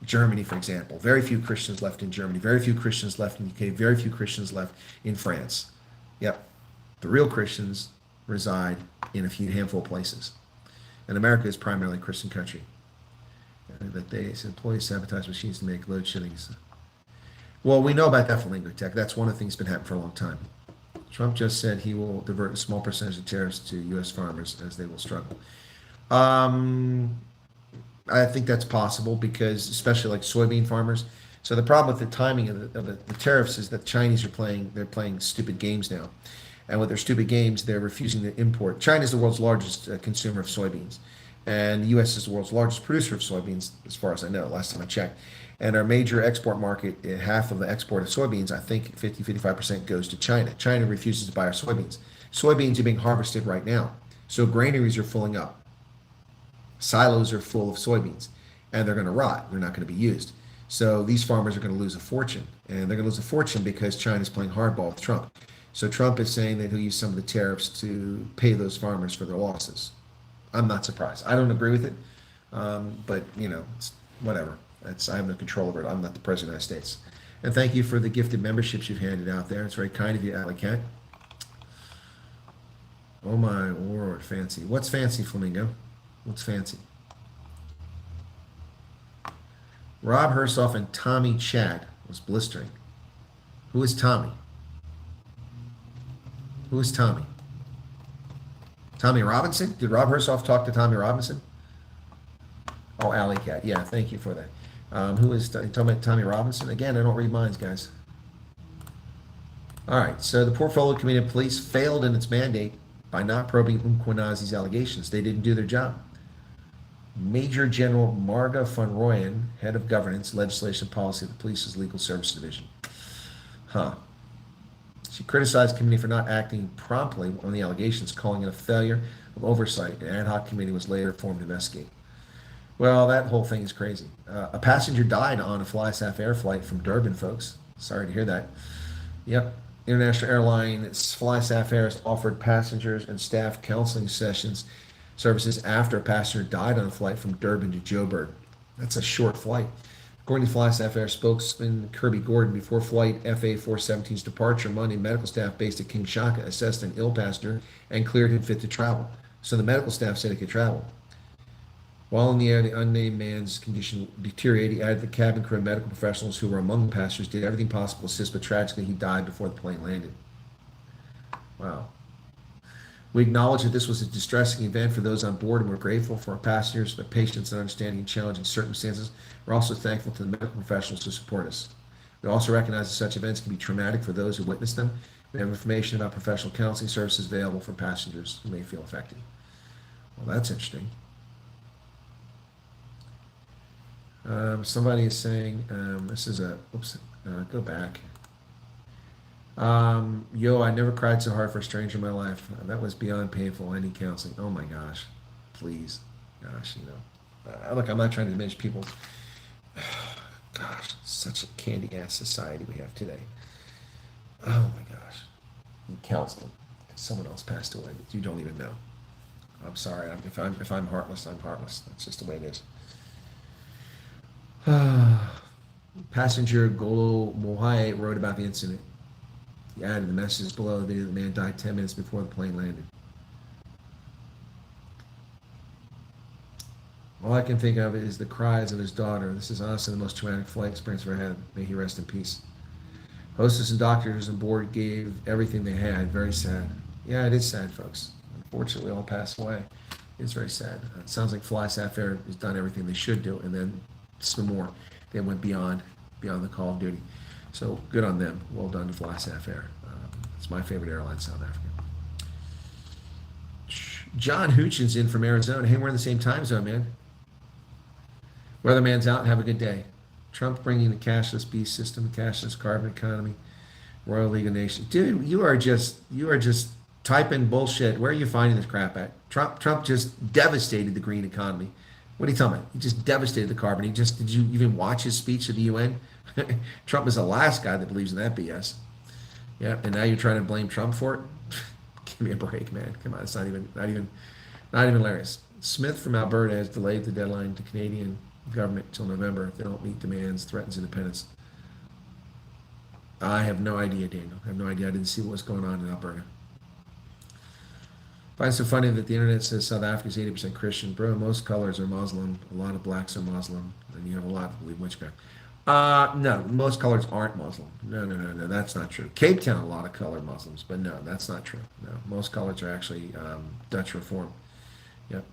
Germany, for example, very few Christians left in Germany, very few Christians left in the UK, very few Christians left in France. Yep, the real Christians reside in a few handful of places. And America is primarily a Christian country. That they employees sabotage machines to make load sheddings. Well, we know about that for Lingo Tech. That's one of the things that's been happening for a long time. Trump just said he will divert a small percentage of tariffs to U.S. farmers as they will struggle. I think that's possible because, especially like soybean farmers. So the problem with the timing of the tariffs is that the Chinese are playing stupid games now. And with their stupid games, they're refusing to import. China is the world's largest consumer of soybeans. And the U.S. is the world's largest producer of soybeans, as far as I know, last time I checked. And our major export market, half of the export of soybeans, I think 55% goes to China. China refuses to buy our soybeans. Soybeans are being harvested right now. So granaries are filling up. Silos are full of soybeans. And they're going to rot. They're not going to be used. So these farmers are going to lose a fortune. And they're going to lose a fortune because China's playing hardball with Trump. So Trump is saying that he'll use some of the tariffs to pay those farmers for their losses. I'm not surprised. I don't agree with it, but it's whatever. I have no control over it. I'm not the president of the United States. And thank you for the gifted memberships you've handed out there. It's very kind of you, Alley Cat. Oh my lord, fancy. What's fancy, Flamingo? What's fancy? Rob Hersoff and Tommy Chad was blistering. Who is Tommy? Who is Tommy? Tommy Robinson? Did Rob Hersoff talk to Tommy Robinson? Oh, Alley Cat. Yeah, thank you for that. Who is talking about Tommy Robinson? Again, I don't read minds, guys. All right, so the Portfolio Committee of Police failed in its mandate by not probing Umquanazi's allegations. They didn't do their job. Major General Marga von Royen, head of governance, legislation, policy of the Police's Legal Services Division. She criticized the committee for not acting promptly on the allegations, calling it a failure of oversight. An ad hoc committee was later formed to investigate. Well, that whole thing is crazy. A passenger died on a FlySAF Air flight from Durban, folks. Sorry to hear that. Yep. International airline FlySAF Air has offered passengers and staff counseling services after a passenger died on a flight from Durban to Joburg. That's a short flight. According to FlySAF Air spokesman Kirby Gordon, before flight FA-417's departure Monday, medical staff based at King Shaka assessed an ill passenger and cleared him fit to travel. So the medical staff said he could travel. While in the air, the unnamed man's condition deteriorated. He added the cabin crew and medical professionals who were among the passengers did everything possible to assist, but tragically he died before the plane landed. Wow. We acknowledge that this was a distressing event for those on board, and we're grateful for our passengers, their patience and understanding in challenging circumstances. We're also thankful to the medical professionals who support us. We also recognize that such events can be traumatic for those who witness them. We have information about professional counseling services available for passengers who may feel affected. Well, that's interesting. Somebody is saying, this is a, go back. Yo, I never cried so hard for a stranger in my life. That was beyond painful. I need counseling. Oh my gosh, please. Gosh, look, I'm not trying to diminish people. Gosh, such a candy ass society we have today. Oh my gosh. You counsel someone else passed away that you don't even know. I'm sorry. If I'm heartless, I'm heartless. That's just the way it is. Passenger Golo Mohai wrote about the incident. He added the messages below. The man died 10 minutes before the plane landed. All I can think of is the cries of his daughter. This is honestly the most traumatic flight experience I've ever had. May he rest in peace. Hostess and doctors on board gave everything they had. Very sad. Yeah, it is sad, folks. Unfortunately, all passed away. It's very sad. It sounds like FlySAF Air has done everything they should do, and then some more. They went beyond the call of duty. So good on them. Well done to FlySAF Air. It's my favorite airline, South Africa. John Hoochins in from Arizona. Hey, we're in the same time zone, man. Weatherman's out. Have a good day. Trump bringing the cashless beast system, cashless carbon economy, Royal League of Nations. Dude, you are just typing bullshit. Where are you finding this crap at? Trump just devastated the green economy. What are you talking about? He just devastated the carbon. Did you even watch his speech at the UN? Trump is the last guy that believes in that BS. Yeah, and now you're trying to blame Trump for it? Give me a break, man. Come on, it's not even hilarious. Smith from Alberta has delayed the deadline to Canadian government till November. If they don't meet demands, threatens independence. I have no idea, Daniel. I have no idea. I didn't see what was going on in Alberta. I find it so funny that the internet says South Africa is 80% Christian. Bro, most colors are Muslim. A lot of blacks are Muslim. And you have a lot that believe witchcraft. No, most colors aren't Muslim. No, that's not true. Cape Town, a lot of color Muslims, but no, that's not true. No, most colors are actually Dutch Reform. Yep.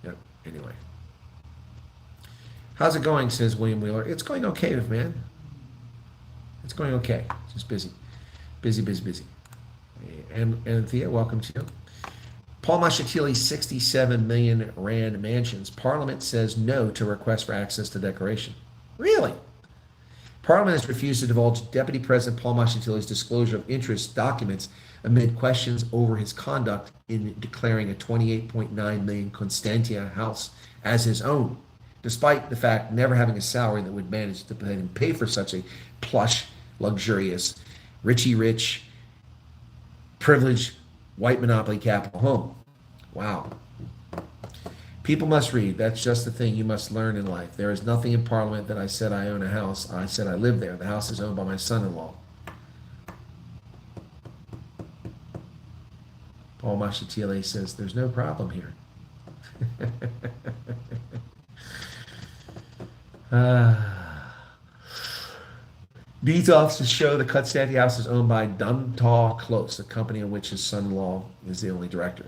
Yep. Anyway. How's it going, says William Wheeler. It's going okay, man. It's going okay. Just busy. Busy. And Thea, welcome to you. Paul Mashatili's 67 million rand mansions. Parliament says no to request for access to declaration. Really? Parliament has refused to divulge Deputy President Paul Mashatili's disclosure of interest documents amid questions over his conduct in declaring a 28.9 million Constantia house as his own, despite the fact never having a salary that would manage to pay for such a plush, luxurious, rich, privileged, white monopoly capital home. Wow. People must read. That's just the thing you must learn in life. There is nothing in Parliament that I said I own a house. I said I live there. The house is owned by my son-in-law. Paul Mashatile says there's no problem here. These offices show the Constantia house is owned by Duntaw Close, a company in which his son-in-law is the only director.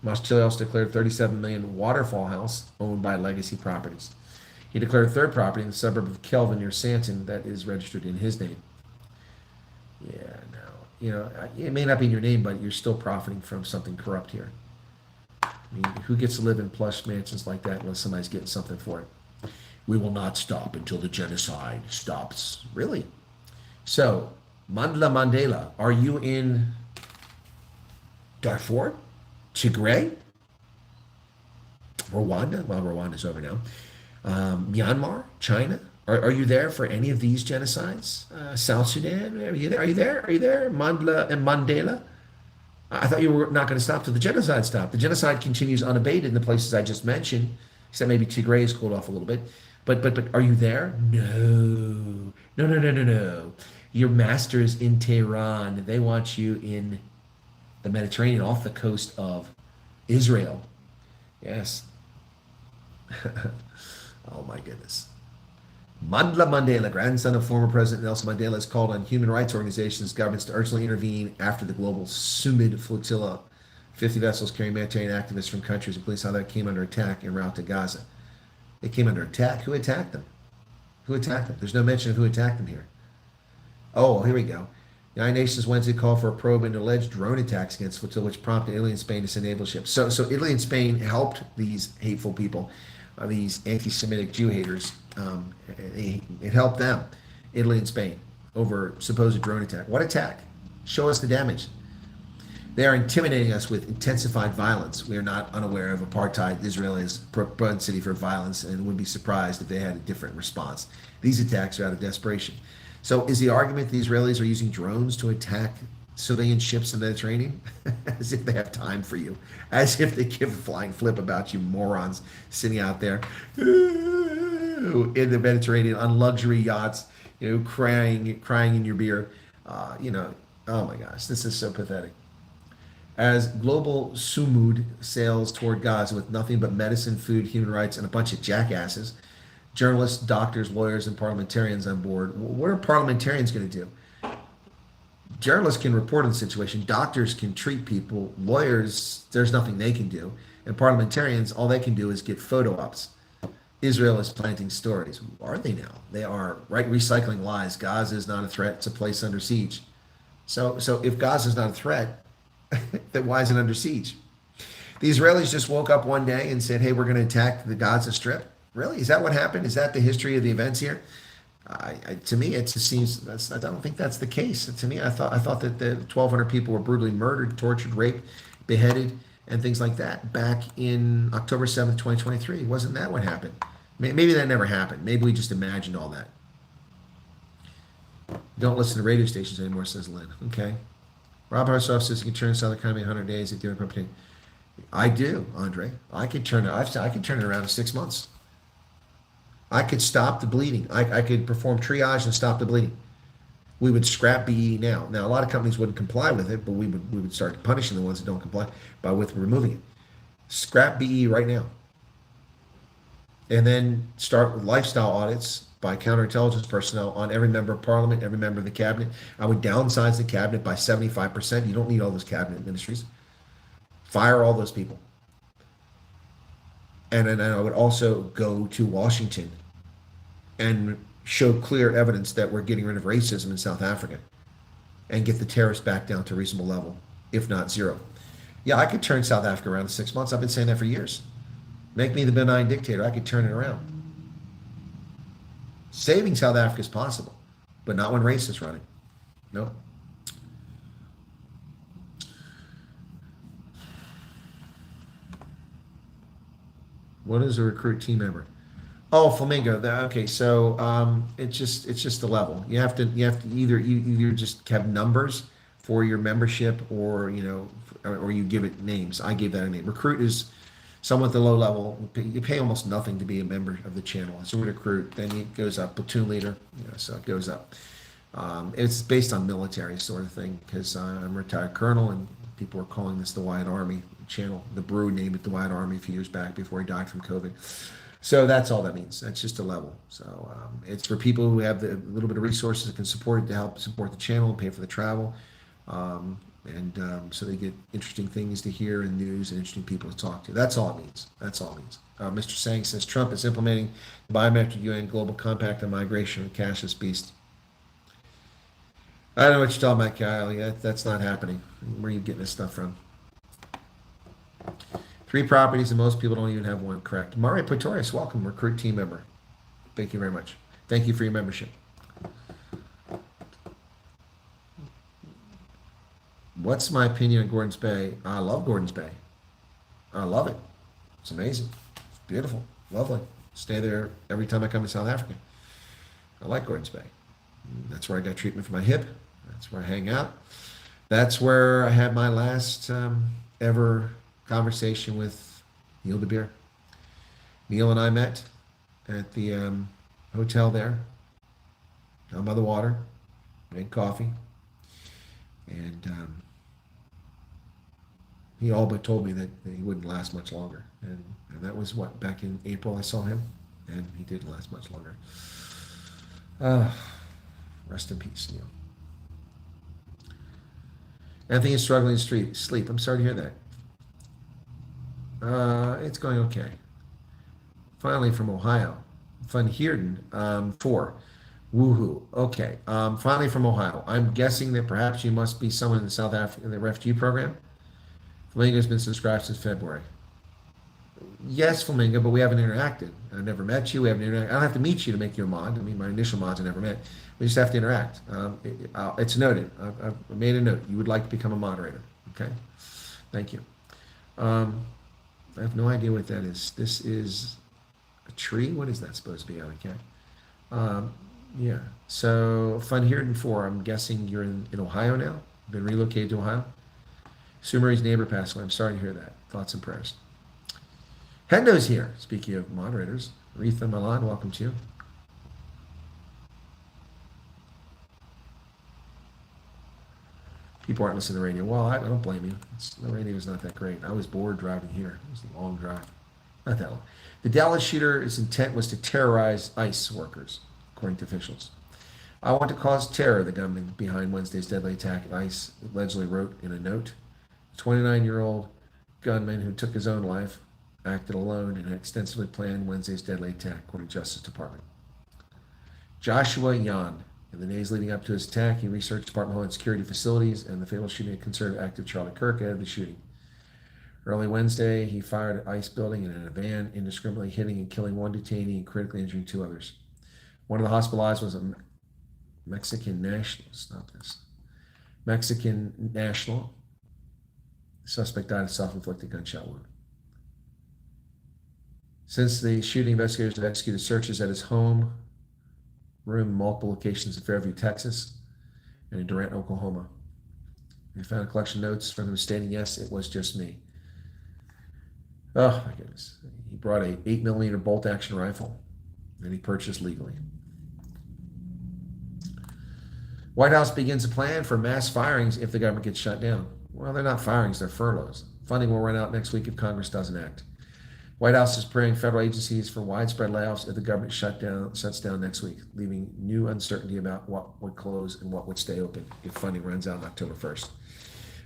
Mashatile also declared 37 million Waterfall house owned by Legacy Properties. He declared a third property in the suburb of Kelvin near Santon that is registered in his name. Yeah, no, it may not be in your name, but you're still profiting from something corrupt here. I mean, who gets to live in plush mansions like that unless somebody's getting something for it? We will not stop until the genocide stops. Really? So, Mandla Mandela, are you in Darfur? Tigray? Rwanda? Well, Rwanda's over now. Myanmar? China? Are you there for any of these genocides? South Sudan? Are you there? Are you there? Mandla and Mandela? I thought you were not going to stop till the genocide stopped. The genocide continues unabated in the places I just mentioned, except maybe Tigray has cooled off a little bit. But are you there? No. Your masters in Tehran, they want you in the Mediterranean, off the coast of Israel. Yes. Oh my goodness. Mandla Mandela, grandson of former President Nelson Mandela, has called on human rights organizations, governments to urgently intervene after the global Sumid flotilla, 50 vessels carrying humanitarian activists from countries, and police how that came under attack en route to Gaza. They came under attack. Who attacked them? There's no mention of who attacked them here. Oh, here we go. The United Nations Wednesday called for a probe into alleged drone attacks against flotilla, which prompted Italy and Spain to send naval ships. So Italy and Spain helped these hateful people, these anti-Semitic Jew haters. It helped them, Italy and Spain, over supposed drone attack. What attack? Show us the damage. They are intimidating us with intensified violence. We are not unaware of apartheid Israel's propensity for violence and would be surprised if they had a different response. These attacks are out of desperation. So is the argument the Israelis are using drones to attack civilian ships in the Mediterranean? As if they have time for you. As if they give a flying flip about you morons sitting out there in the Mediterranean on luxury yachts, crying in your beer. Oh my gosh, this is so pathetic. As global Sumud sails toward Gaza with nothing but medicine, food, human rights, and a bunch of jackasses, journalists, doctors, lawyers, and parliamentarians on board. What are parliamentarians going to do? Journalists can report on the situation. Doctors can treat people. Lawyers, there's nothing they can do. And parliamentarians, all they can do is get photo ops. Israel is planting stories. Are they now? They are, right? Recycling lies. Gaza is not a threat. It's a place under siege. So if Gaza is not a threat, then why is it under siege? The Israelis just woke up one day and said, hey, we're going to attack the Gaza Strip. Really? Is that what happened? Is that the history of the events here? To me, it just seems I don't think that's the case. To me, I thought that the 1,200 people were brutally murdered, tortured, raped, beheaded, and things like that back in October 7th, 2023. Wasn't that what happened? Maybe that never happened. Maybe we just imagined all that. Don't listen to radio stations anymore, says Lynn. Okay. Rob Harsoff says you can turn Southern economy in 100 days if you do property. I do, Andre. I could turn it. I could turn it around in 6 months. I could stop the bleeding. I could perform triage and stop the bleeding. We would scrap BE now. Now, a lot of companies wouldn't comply with it, but we would start punishing the ones that don't comply by with removing it. Scrap BE right now, and then start with lifestyle audits by counterintelligence personnel on every member of parliament, every member of the cabinet. I would downsize the cabinet by 75%. You don't need all those cabinet ministries. Fire all those people. And then I would also go to Washington and show clear evidence that we're getting rid of racism in South Africa and get the terrorists back down to a reasonable level, if not zero. Yeah, I could turn South Africa around in 6 months. I've been saying that for years. Make me the benign dictator. I could turn it around. Saving South Africa is possible, but not when race is running. No. What is a recruit team member? Oh, Flamingo. Okay, so it's just the level. You have to either just have numbers for your membership, or or you give it names. I gave that a name. Recruit is someone at the low level. You pay almost nothing to be a member of the channel. It's a recruit. Then it goes up. Platoon leader. So it goes up. It's based on military sort of thing, because I'm a retired colonel, and people were calling this the Wyatt Army channel. The Brew named it the Wyatt Army a few years back before he died from COVID. So that's all that means. That's just a level. So it's for people who have a little bit of resources that can support it, to help support the channel and pay for the travel. So they get interesting things to hear and news and interesting people to talk to. That's all it means. That's all it means. Mr. Sang says Trump is implementing the biometric UN Global Compact on migration and cashless beast. I don't know what you're talking about, Kyle. That's not happening. Where are you getting this stuff from? 3 properties, and most people don't even have one. Correct. Mario Pretorius, welcome, recruit team member. Thank you very much. Thank you for your membership. What's my opinion on Gordons Bay? I love Gordons Bay. I love it. It's amazing. It's beautiful. Lovely. Stay there every time I come to South Africa. I like Gordons Bay. That's where I got treatment for my hip. That's where I hang out. That's where I had my last ever conversation with Neil de Beer. Neil and I met at the hotel there, down by the water, made coffee, and he all but told me that he wouldn't last much longer. And that was back in April I saw him, and he didn't last much longer. Rest in peace, Neil. Anthony is struggling to sleep. I'm sorry to hear that. It's going okay. Finally from Ohio. Van Heerden, 4. Woohoo. Okay. Finally from Ohio. I'm guessing that perhaps you must be someone in the South Africa, in the refugee program. Flamingo's been subscribed since February. Yes, Flamingo, but we haven't interacted. I've never met you. We haven't interacted. I don't have to meet you to make you a mod. I mean, my initial mods I never met. We just have to interact. It's noted. I've made a note. You would like to become a moderator. Okay. Thank you. I have no idea what that is. This is a tree. What is that supposed to be? Okay. Yeah. So Fun Heerden 4. I'm guessing you're in Ohio now. Been relocated to Ohio. Sumeri's neighbor passed away. I'm sorry to hear that. Thoughts and prayers. Hendo's here. Speaking of moderators, Aretha Milan, welcome to you. People aren't listening to the radio. Well, I don't blame you. The radio is not that great. I was bored driving here. It was a long drive. Not that long. The Dallas shooter's intent was to terrorize ICE workers, according to officials. I want to cause terror, the gunman behind Wednesday's deadly attack at ICE allegedly wrote in a note. The 29-year-old gunman who took his own life acted alone and had extensively planned Wednesday's deadly attack, according to the Justice Department. Joshua Yan. In the days leading up to his attack, he researched Department of Homeland Security facilities and the fatal shooting of conservative active Charlie Kirk ahead of the shooting. Early Wednesday, he fired at ICE building and in a van, indiscriminately hitting and killing one detainee and critically injuring 2 others. One of the hospitalized was a Mexican national. Stop this. Mexican national. The suspect died of self-inflicted gunshot wound. Since the shooting, investigators have executed searches at his home, room, multiple locations in Fairview, Texas, and in Durant, Oklahoma. They found a collection of notes from him stating, yes, it was just me. Oh my goodness. He brought a 8mm bolt action rifle that he purchased legally. White House begins a plan for mass firings if the government gets shut down. Well, they're not firings, they're furloughs. Funding will run out next week if Congress doesn't act. White House is preparing federal agencies for widespread layoffs if the government shuts down next week, leaving new uncertainty about what would close and what would stay open if funding runs out on October 1st.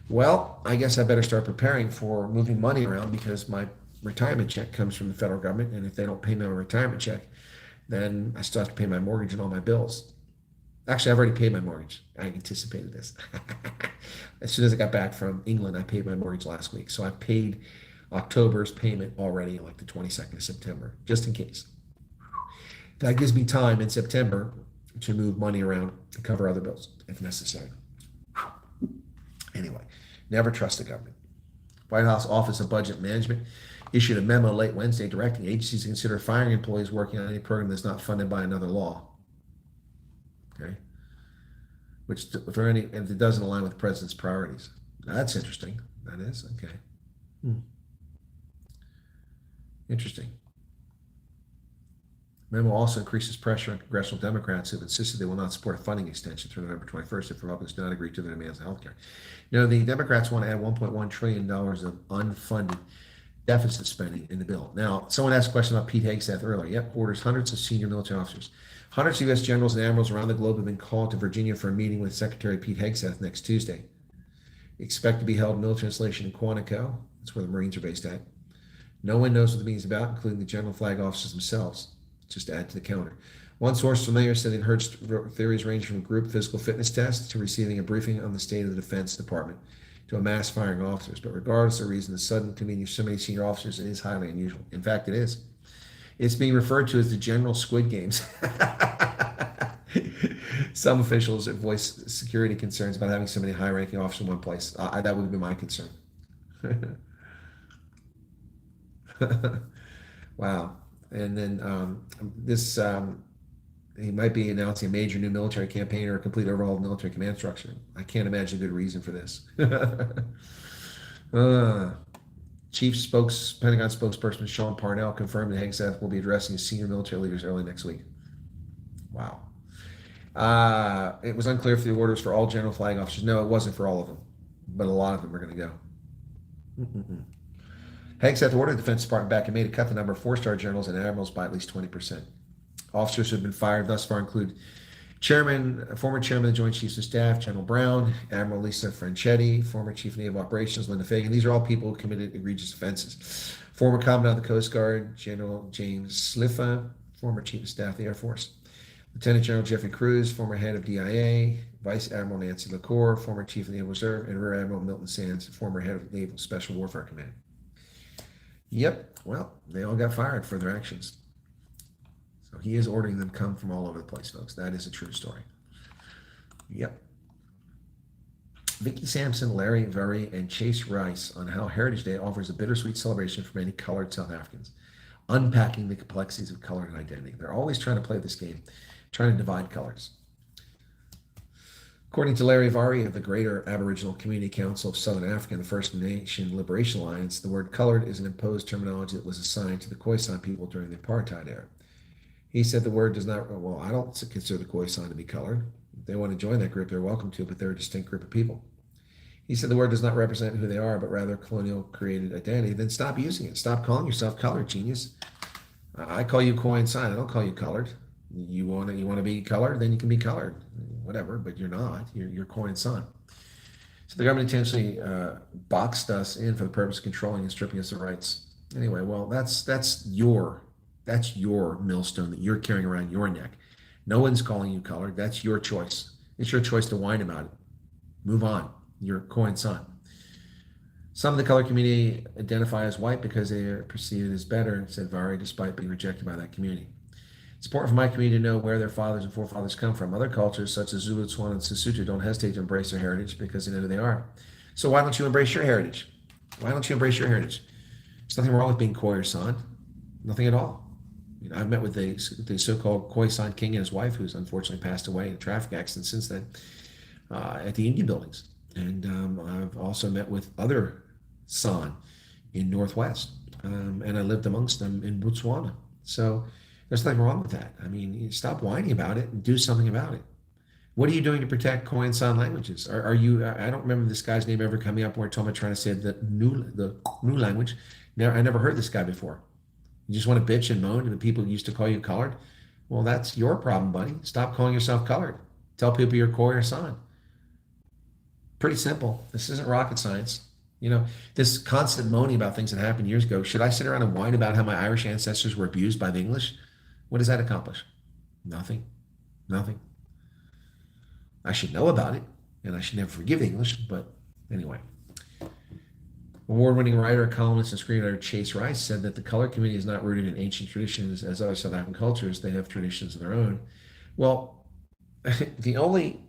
Well, I guess I better start preparing for moving money around because my retirement check comes from the federal government, and if they don't pay me my retirement check, then I still have to pay my mortgage and all my bills. Actually, I've already paid my mortgage. I anticipated this. As soon as I got back from England, I paid my mortgage last week. So I paid October's payment already, like the 22nd of September, just in case. That gives me time in September to move money around to cover other bills if necessary. Anyway, never trust the government. White House Office of Budget Management issued a memo late Wednesday directing agencies to consider firing employees working on any program that's not funded by another law. Okay, which for any, if it doesn't align with the president's priorities. That's interesting. That is okay. Interesting. Memo also increases pressure on congressional Democrats who have insisted they will not support a funding extension through November 21st if Republicans do not agree to their demands on health care. You know, the Democrats want to add $1.1 trillion of unfunded deficit spending in the bill. Now, someone asked a question about Pete Hegseth earlier. Yep, orders hundreds of senior military officers. Hundreds of U.S. generals and admirals around the globe have been called to Virginia for a meeting with Secretary Pete Hegseth next Tuesday. Expect to be held in military installation in Quantico. That's where the Marines are based at. No one knows what the meeting is about, including the general flag officers themselves. Just to add to the counter. One source familiar said it heard theories ranging from group physical fitness tests to receiving a briefing on the state of the Defense Department to a mass firing of officers. But regardless of the reason, the sudden convening of so many senior officers is highly unusual. In fact, it is. It's being referred to as the General Squid Games. Some officials have voiced security concerns about having so many high-ranking officers in one place. That would be my concern. Wow. And then he might be announcing a major new military campaign or a complete overhaul of military command structure. I can't imagine a good reason for this. Pentagon spokesperson Sean Parnell confirmed that Hegseth will be addressing his senior military leaders early next week. Wow. It was unclear if the orders for all general flag officers. No, it wasn't for all of them, but a lot of them are going to go. Hegseth ordered the Defense Department back in May to cut the number of four-star generals and admirals by at least 20%. Officers who have been fired thus far include former chairman of the Joint Chiefs of Staff, General Brown, Admiral Lisa Franchetti, former Chief of Naval Operations, Linda Fagan. These are all people who committed egregious offenses. Former Commandant of the Coast Guard, General James Sliffa, former Chief of Staff of the Air Force. Lieutenant General Jeffrey Cruz, former head of DIA, Vice Admiral Nancy LaCour, former Chief of the Naval Reserve, and Rear Admiral Milton Sands, former head of Naval Special Warfare Command. Yep, well, they all got fired for their actions. So he is ordering them come from all over the place, folks. That is a true story. Yep. Vicki Sampson, Larry Vary, and Chase Rice on how Heritage Day offers a bittersweet celebration for many colored South Africans, unpacking the complexities of color and identity. They're always trying to play this game, trying to divide colors. According to Larry Vary of the Greater Aboriginal Community Council of Southern Africa and the First Nation Liberation Alliance, the word colored is an imposed terminology that was assigned to the Khoisan people during the apartheid era. He said the word does not, well, I don't consider the Khoisan to be colored. If they want to join that group, they're welcome to, but they're a distinct group of people. He said the word does not represent who they are, but rather colonial created identity. Then stop using it. Stop calling yourself colored, genius. I call you Khoisan. I don't call you colored. You want to be colored, then you can be colored. Whatever, but you're not. You're Khoisan. So the government intentionally boxed us in for the purpose of controlling and stripping us of rights. Anyway, well, that's your millstone that you're carrying around your neck. No one's calling you colored. That's your choice. It's your choice to whine about it. Move on. You're Khoisan. Some of the color community identify as white because they are perceived as better, said Vary, despite being rejected by that community. It's important for my community to know where their fathers and forefathers come from. Other cultures, such as Zulu, Tswana, and Sesotho, don't hesitate to embrace their heritage because they know who they are. So why don't you embrace your heritage? Why don't you embrace your heritage? There's nothing wrong with being Khoisan. Nothing at all. You know, I've met with the so-called Khoisan king and his wife, who's unfortunately passed away in a traffic accident since then, at the Indian buildings. And I've also met with other San in Northwest and I lived amongst them in Botswana. So there's nothing wrong with that. I mean, you stop whining about it and do something about it. What are you doing to protect Khoi and sign languages? Are you? I don't remember this guy's name ever coming up where Toma trying to say the new language. I never heard this guy before. You just want to bitch and moan, and the people used to call you colored. Well, that's your problem, buddy. Stop calling yourself colored. Tell people you're Khoi or San. Pretty simple. This isn't rocket science. You know, this constant moaning about things that happened years ago. Should I sit around and whine about how my Irish ancestors were abused by the English? What does that accomplish? Nothing. Nothing. I should know about it, and I should never forgive the English, but anyway. Award-winning writer, columnist, and screenwriter Chase Rice said that the color community is not rooted in ancient traditions as other South African cultures. They have traditions of their own. Well, the only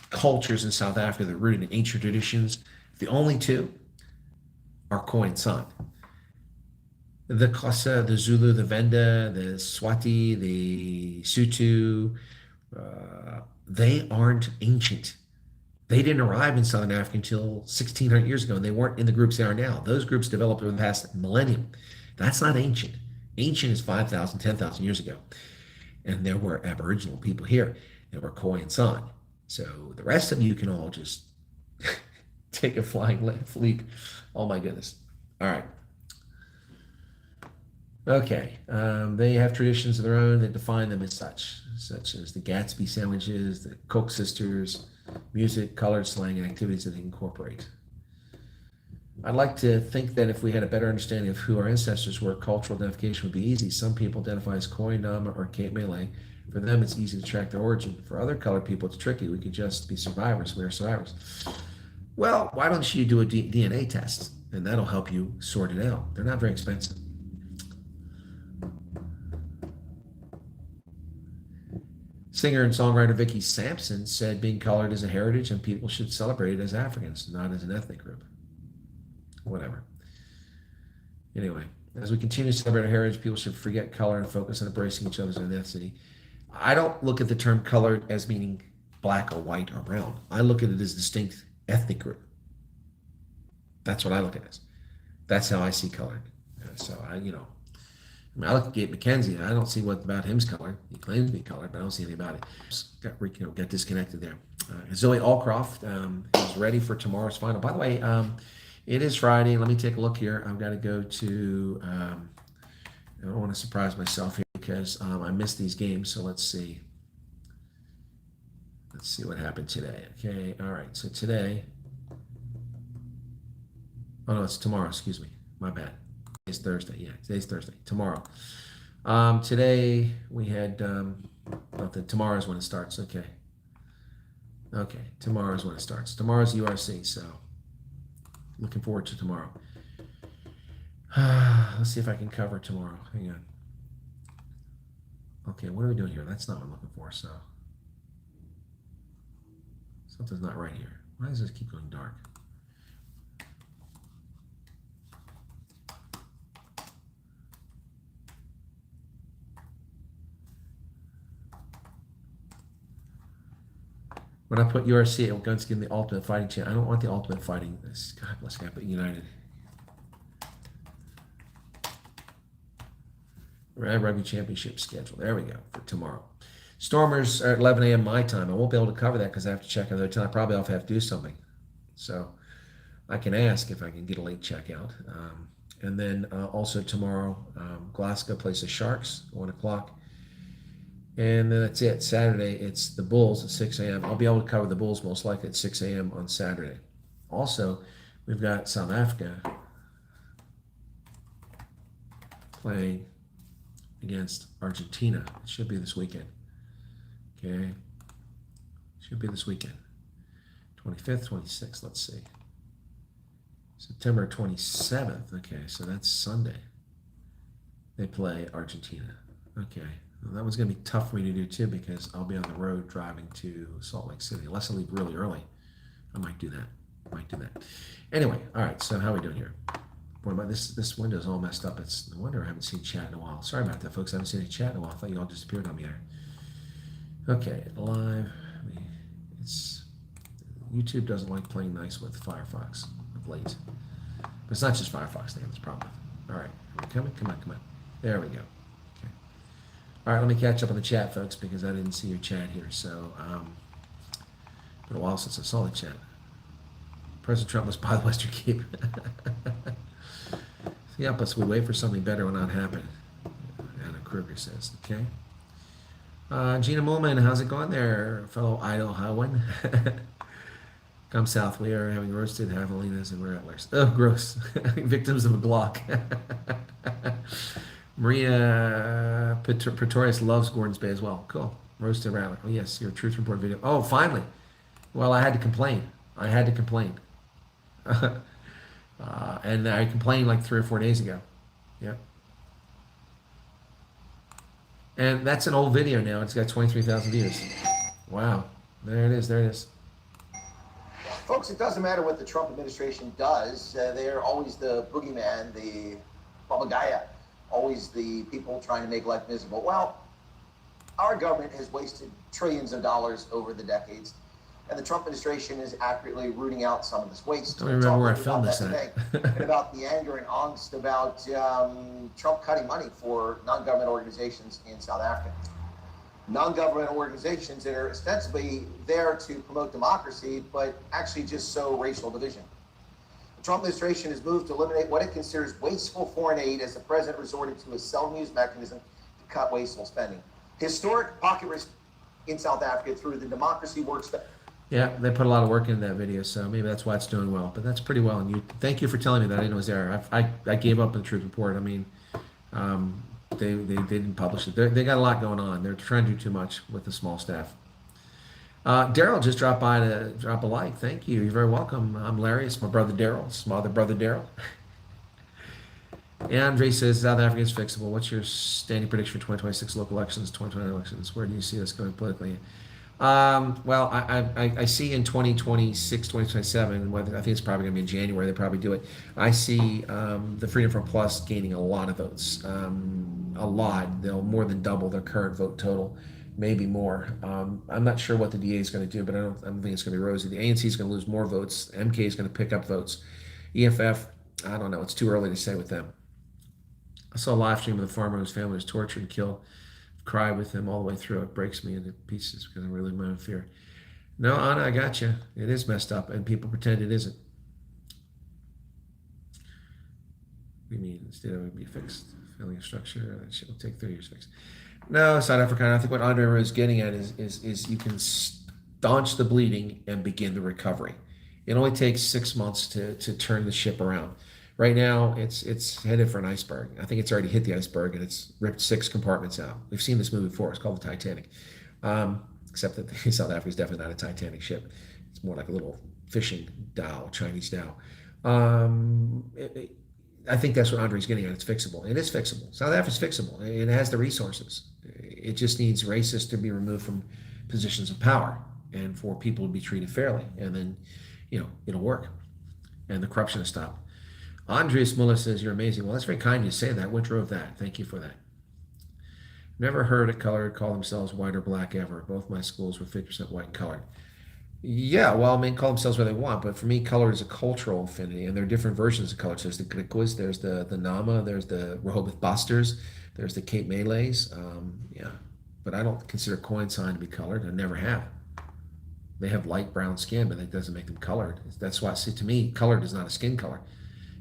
cultures in South Africa that are rooted in ancient traditions, the only two, are Khoi and San. The Xhosa, the Zulu, the Venda, the Swati, the Sotho, they aren't ancient. They didn't arrive in Southern Africa until 1,600 years ago, and they weren't in the groups they are now. Those groups developed over the past millennium. That's not ancient. Ancient is 5,000, 10,000 years ago. And there were Aboriginal people here. There were Khoi and San. So the rest of you can all just take a flying leap. Oh my goodness. All right. Okay. They have traditions of their own that define them as such as the Gatsby sandwiches, the Koch sisters, music, color, slang, and activities that they incorporate. I'd like to think that if we had a better understanding of who our ancestors were, cultural identification would be easy. Some people identify as Khoi, Nama, or Cape Malay. For them, it's easy to track their origin. For other colored people, it's tricky. We could just be survivors. We are survivors. Well, why don't you do a DNA test? And that'll help you sort it out. They're not very expensive. Singer and songwriter Vicky Sampson said being colored is a heritage and people should celebrate it as Africans, not as an ethnic group. Whatever. Anyway, as we continue to celebrate our heritage, people should forget color and focus on embracing each other's ethnicity. I don't look at the term colored as meaning black or white or brown. I look at it as a distinct ethnic group. That's what I look at it as. That's how I see colored. So I look at Gabe McKenzie. I don't see what about him's colored. He claims to be colored, but I don't see anything about it. Just got disconnected there. Zoe Allcroft is ready for tomorrow's final. By the way, it is Friday. Let me take a look here. I've got to go to. I don't want to surprise myself here because I missed these games. So let's see. Let's see what happened today. Okay. All right. So today. Oh no, it's tomorrow. Excuse me. My bad. Today's Thursday. Yeah, today's Thursday. Tomorrow. Today we had. Tomorrow's when it starts. Okay. Okay. Tomorrow's when it starts. Tomorrow's URC. So looking forward to tomorrow. Let's see if I can cover tomorrow. Hang on. Okay, what are we doing here? That's not what I'm looking for. So something's not right here. Why does this keep going dark? When I put URC, it will give me the Ultimate Fighting channel. I don't want the Ultimate Fighting. God bless God, but United. Rugby Championship schedule. There we go for tomorrow. Stormers are at 11 a.m. my time. I won't be able to cover that because I have to check out the hotel. I probably have to do something. So I can ask if I can get a late checkout. And then also tomorrow, Glasgow plays the Sharks at 1 o'clock. And then that's it. Saturday, it's the Bulls at 6 a.m. I'll be able to cover the Bulls most likely at 6 a.m. on Saturday. Also, we've got South Africa playing against Argentina. It should be this weekend. Okay. Should be this weekend. 25th, 26th, let's see. September 27th. Okay, so that's Sunday. They play Argentina. Okay. Well, that was going to be tough for me to do too because I'll be on the road driving to Salt Lake City. Unless I leave really early. I might do that. Anyway, all right, so how are we doing here? Boy, this window's all messed up. It's no wonder I haven't seen chat in a while. Sorry about that, folks. I haven't seen any chat in a while. I thought you all disappeared on me there. Okay, live. YouTube doesn't like playing nice with Firefox of late. But it's not just Firefox they have this problem with. All right, come on. There we go. Okay. All right, let me catch up on the chat, folks, because I didn't see your chat here. So, been a while since I saw the chat. President Trump must buy the Western Cape. Yeah, plus we wait for something better will not happen. Anna Kruger says, okay. Gina Mullman, how's it going there, fellow Idahoan? Come south, we are having roasted javelinas and rattlers. Oh, gross. Victims of a Glock. Maria Pretorius loves Gordon's Bay as well. Cool. Roasted rattler. Oh, yes, your truth report video. Oh, finally. Well, I had to complain. And I complained like 3 or 4 days ago. Yep. And that's an old video now. It's got 23,000 views. Wow. There it is. Folks, it doesn't matter what the Trump administration does. They're always the boogeyman, the babagaya, always the people trying to make life miserable. Well, our government has wasted trillions of dollars over the decades, and the Trump administration is accurately rooting out some of this waste. I don't remember where I filmed this at. And about the anger and angst about Trump cutting money for non-government organizations in South Africa. Non-government organizations that are ostensibly there to promote democracy, but actually just sow racial division. The Trump administration has moved to eliminate what it considers wasteful foreign aid as the president resorted to a self-use mechanism to cut wasteful spending. Historic pocket risk in South Africa through the Democracy Works. Yeah, they put a lot of work into that video, so maybe that's why it's doing well. But that's pretty well. And thank you for telling me that. I didn't know it was there. I gave up on the truth report. I mean, they didn't publish it. They got a lot going on. They're trying to do too much with the small staff. Daryl just dropped by to drop a like. Thank you. You're very welcome. I'm Larry. It's my brother Daryl. It's my other brother Daryl. And Andre says South Africa is fixable. What's your standing prediction for 2026 local elections, 2020 elections? Where do you see this going politically? Well, I see in 2026, 2027, whether I think it's probably going to be in January, they probably do it. I see the Freedom Front Plus gaining a lot of votes, a lot. They'll more than double their current vote total, maybe more. I'm not sure what the DA is going to do, but I don't think it's going to be rosy. The ANC is going to lose more votes. MK is going to pick up votes. EFF, I don't know. It's too early to say with them. I saw a live stream of the farmer whose family was tortured and killed. Cry with him all the way through. It breaks me into pieces because I'm really in fear. No, Anna, I got you. It is messed up, and people pretend it isn't. We mean instead it would be fixed. Failing a structure, it will take 30 years to fix. No, South Africa. I think what Andre is getting at is you can staunch the bleeding and begin the recovery. It only takes 6 months to turn the ship around. Right now, it's headed for an iceberg. I think it's already hit the iceberg, and it's ripped 6 compartments out. We've seen this movie before. It's called the Titanic. Except that South Africa is definitely not a Titanic ship. It's more like a little fishing dhow, Chinese dhow. I think that's what Andre's getting at. It's fixable. It is fixable. South Africa's fixable. It has the resources. It just needs racists to be removed from positions of power and for people to be treated fairly. And then, it'll work. And the corruption will stop. Andres Muller says, you're amazing. Well, that's very kind of you to say that. What drove that? Thank you for that. Never heard a colored call themselves white or black ever. Both my schools were 50% white and colored. Yeah, well, call themselves what they want, but for me, color is a cultural affinity, and there are different versions of color. So there's the Griquas, there's the Nama, there's the Rehoboth Busters, there's the Cape Malays. But I don't consider Khoisan to be colored. I never have. They have light brown skin, but that doesn't make them colored. That's why, to me, colored is not a skin color.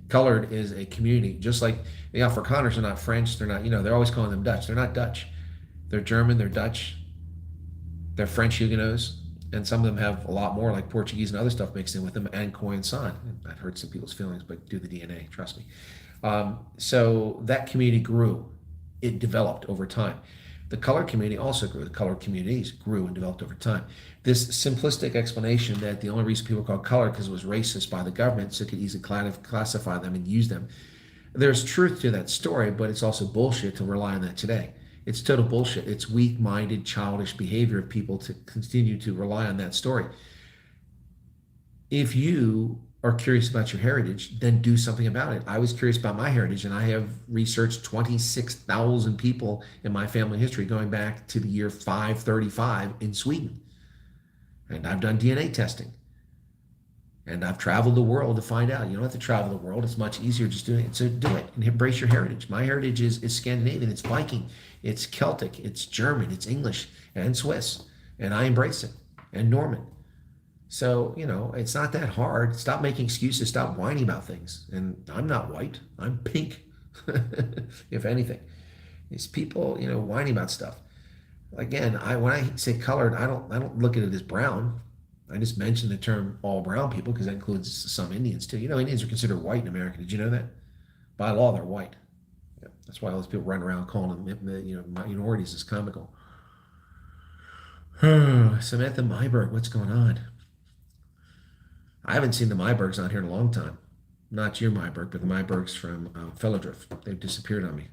Colored is a community, just like the Afrikaners are not French. They're not, they're always calling them Dutch. They're not Dutch. They're German, they're Dutch, they're French Huguenots, and some of them have a lot more, like Portuguese and other stuff mixed in with them, and Khoisan. That hurts some people's feelings, but do the DNA, trust me. So that community grew. It developed over time. The colored community also grew. The colored communities grew and developed over time. This simplistic explanation that the only reason people call colored because it was racist by the government, so it could easily classify them and use them. There's truth to that story, but it's also bullshit to rely on that today. It's total bullshit. It's weak-minded, childish behavior of people to continue to rely on that story. If you are curious about your heritage, then do something about it. I was curious about my heritage, and I have researched 26,000 people in my family history going back to the year 535 in Sweden. And I've done DNA testing. And I've traveled the world to find out. You don't have to travel the world. It's much easier just doing it. So do it and embrace your heritage. My heritage is Scandinavian. It's Viking. It's Celtic. It's German. It's English and Swiss. And I embrace it. And Norman. So, it's not that hard. Stop making excuses. Stop whining about things. And I'm not white. I'm pink, if anything. These people, whining about stuff. Again, when I say colored, I don't look at it as brown. I just mentioned the term all brown people because that includes some Indians too. Indians are considered white in America. Did you know that? By law, they're white. Yeah, that's why all those people run around calling them, minorities is comical. Samantha Myberg, what's going on? I haven't seen the Mybergs on here in a long time. Not your Myberg, but the Mybergs from Fellowdrift. They've disappeared on me.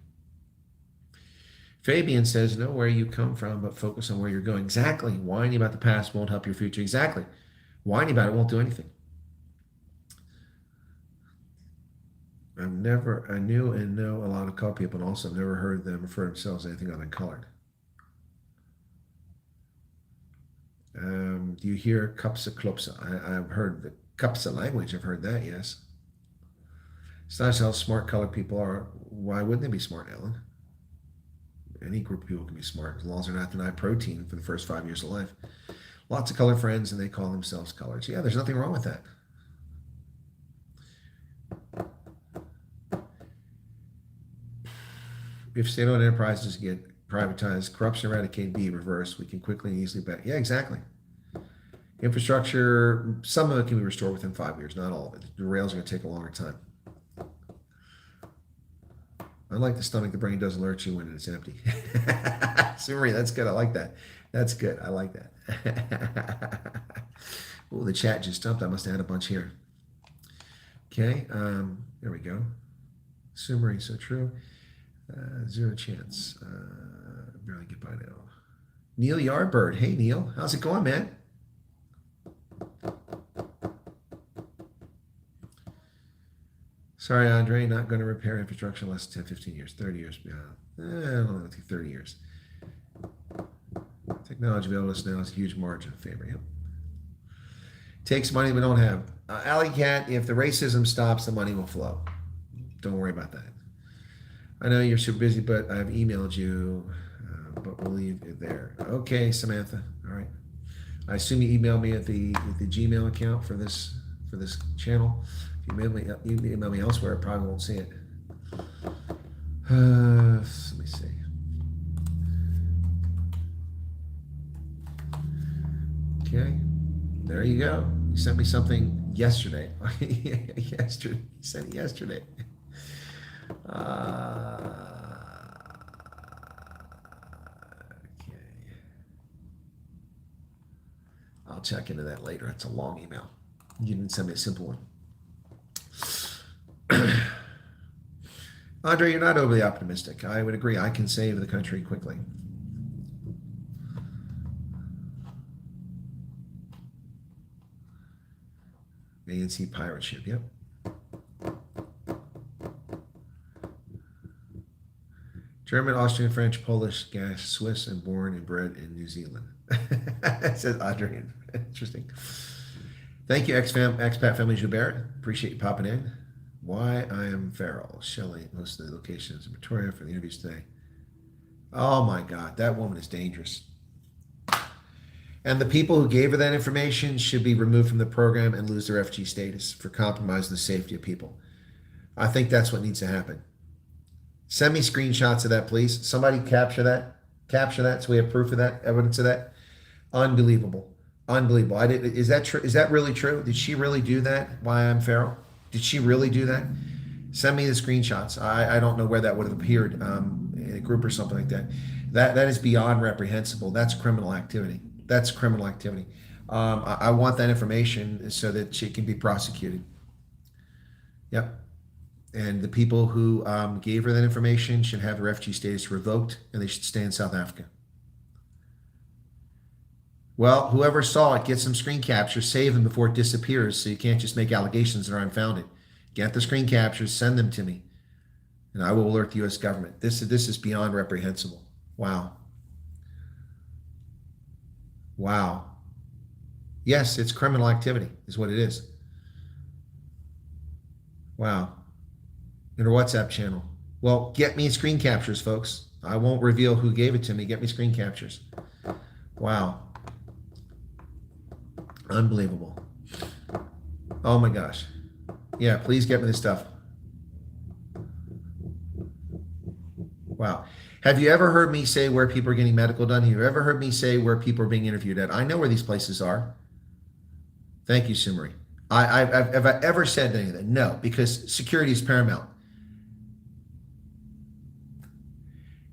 Fabian says, know where you come from, but focus on where you're going. Exactly. Whining about the past won't help your future. Exactly. Whining about it won't do anything. I knew and know a lot of colored people, and also never heard them refer to themselves as anything other than colored. Do you hear Kapsa Klopsa? I've heard the Kapsa language. I've heard that, yes. It's not how smart colored people are. Why wouldn't they be smart, Ellen? Any group of people can be smart as long as they're not denied protein for the first 5 years of life. Lots of colored friends, and they call themselves colored. So yeah, there's nothing wrong with that. If state-owned enterprises get privatized, corruption eradicated, be reversed, we can quickly and easily back. Yeah, exactly. Infrastructure, some of it can be restored within 5 years, not all of it. The rails are going to take a longer time. Unlike the stomach, the brain does alert you when it's empty. Sumery, that's good. I like that. That's good. I like that. Oh, the chat just jumped. I must have had a bunch here. Okay, there we go. Sumery, so true. Zero chance. Barely get by now. Neil Yardbird. Hey, Neil. How's it going, man? Sorry, Andre, not going to repair infrastructure in less than 10, 15 years, 30 years. I don't know, I think 30 years. Technology available to us now is a huge margin of favor. Yep. Takes money we don't have. Alley Cat, if the racism stops, the money will flow. Don't worry about that. I know you're super busy, but I've emailed you, but we'll leave it there. Okay, Samantha. All right. I assume you emailed me at the Gmail account for this channel. If you email me elsewhere, I probably won't see it. Let me see. Okay, there you go. You sent me something yesterday. You sent it yesterday. Okay. I'll check into that later. It's a long email. You didn't send me a simple one. Andre, you're not overly optimistic. I would agree. I can save the country quickly. ANC pirate ship, yep. German, Austrian, French, Polish, Gas, Swiss, and born and bred in New Zealand. It says Adrian. Interesting. Thank you, expat family Joubert. Appreciate you popping in. Why I am feral. Shelley, most of the locations in Victoria for the interviews today. Oh my God, that woman is dangerous. And the people who gave her that information should be removed from the program and lose their refugee status for compromising the safety of people. I think that's what needs to happen. Send me screenshots of that, please. Somebody capture that. Capture that so we have proof of that, evidence of that. Unbelievable. Unbelievable. Is that true? Is that really true? Did she really do that? Why I'm feral? Did she really do that? Send me the screenshots. I don't know where that would have appeared in a group or something like that. That is beyond reprehensible. That's criminal activity. That's criminal activity. I want that information so that she can be prosecuted. Yep. And the people who gave her that information should have the refugee status revoked, and they should stay in South Africa. Well, whoever saw it, get some screen captures, save them before it disappears, so you can't just make allegations that are unfounded. Get the screen captures, send them to me, and I will alert the U.S. government. This is beyond reprehensible. Wow. Wow. Yes, it's criminal activity, is what it is. Wow. In her WhatsApp channel. Well, get me screen captures, folks. I won't reveal who gave it to me. Get me screen captures. Wow. Unbelievable. Oh my gosh. Yeah, please get me this stuff. Wow. Have you ever heard me say where people are getting medical done? Have you ever heard me say where people are being interviewed at? I know where these places are. Thank you, Sumari. Have I ever said any of that? No, because security is paramount.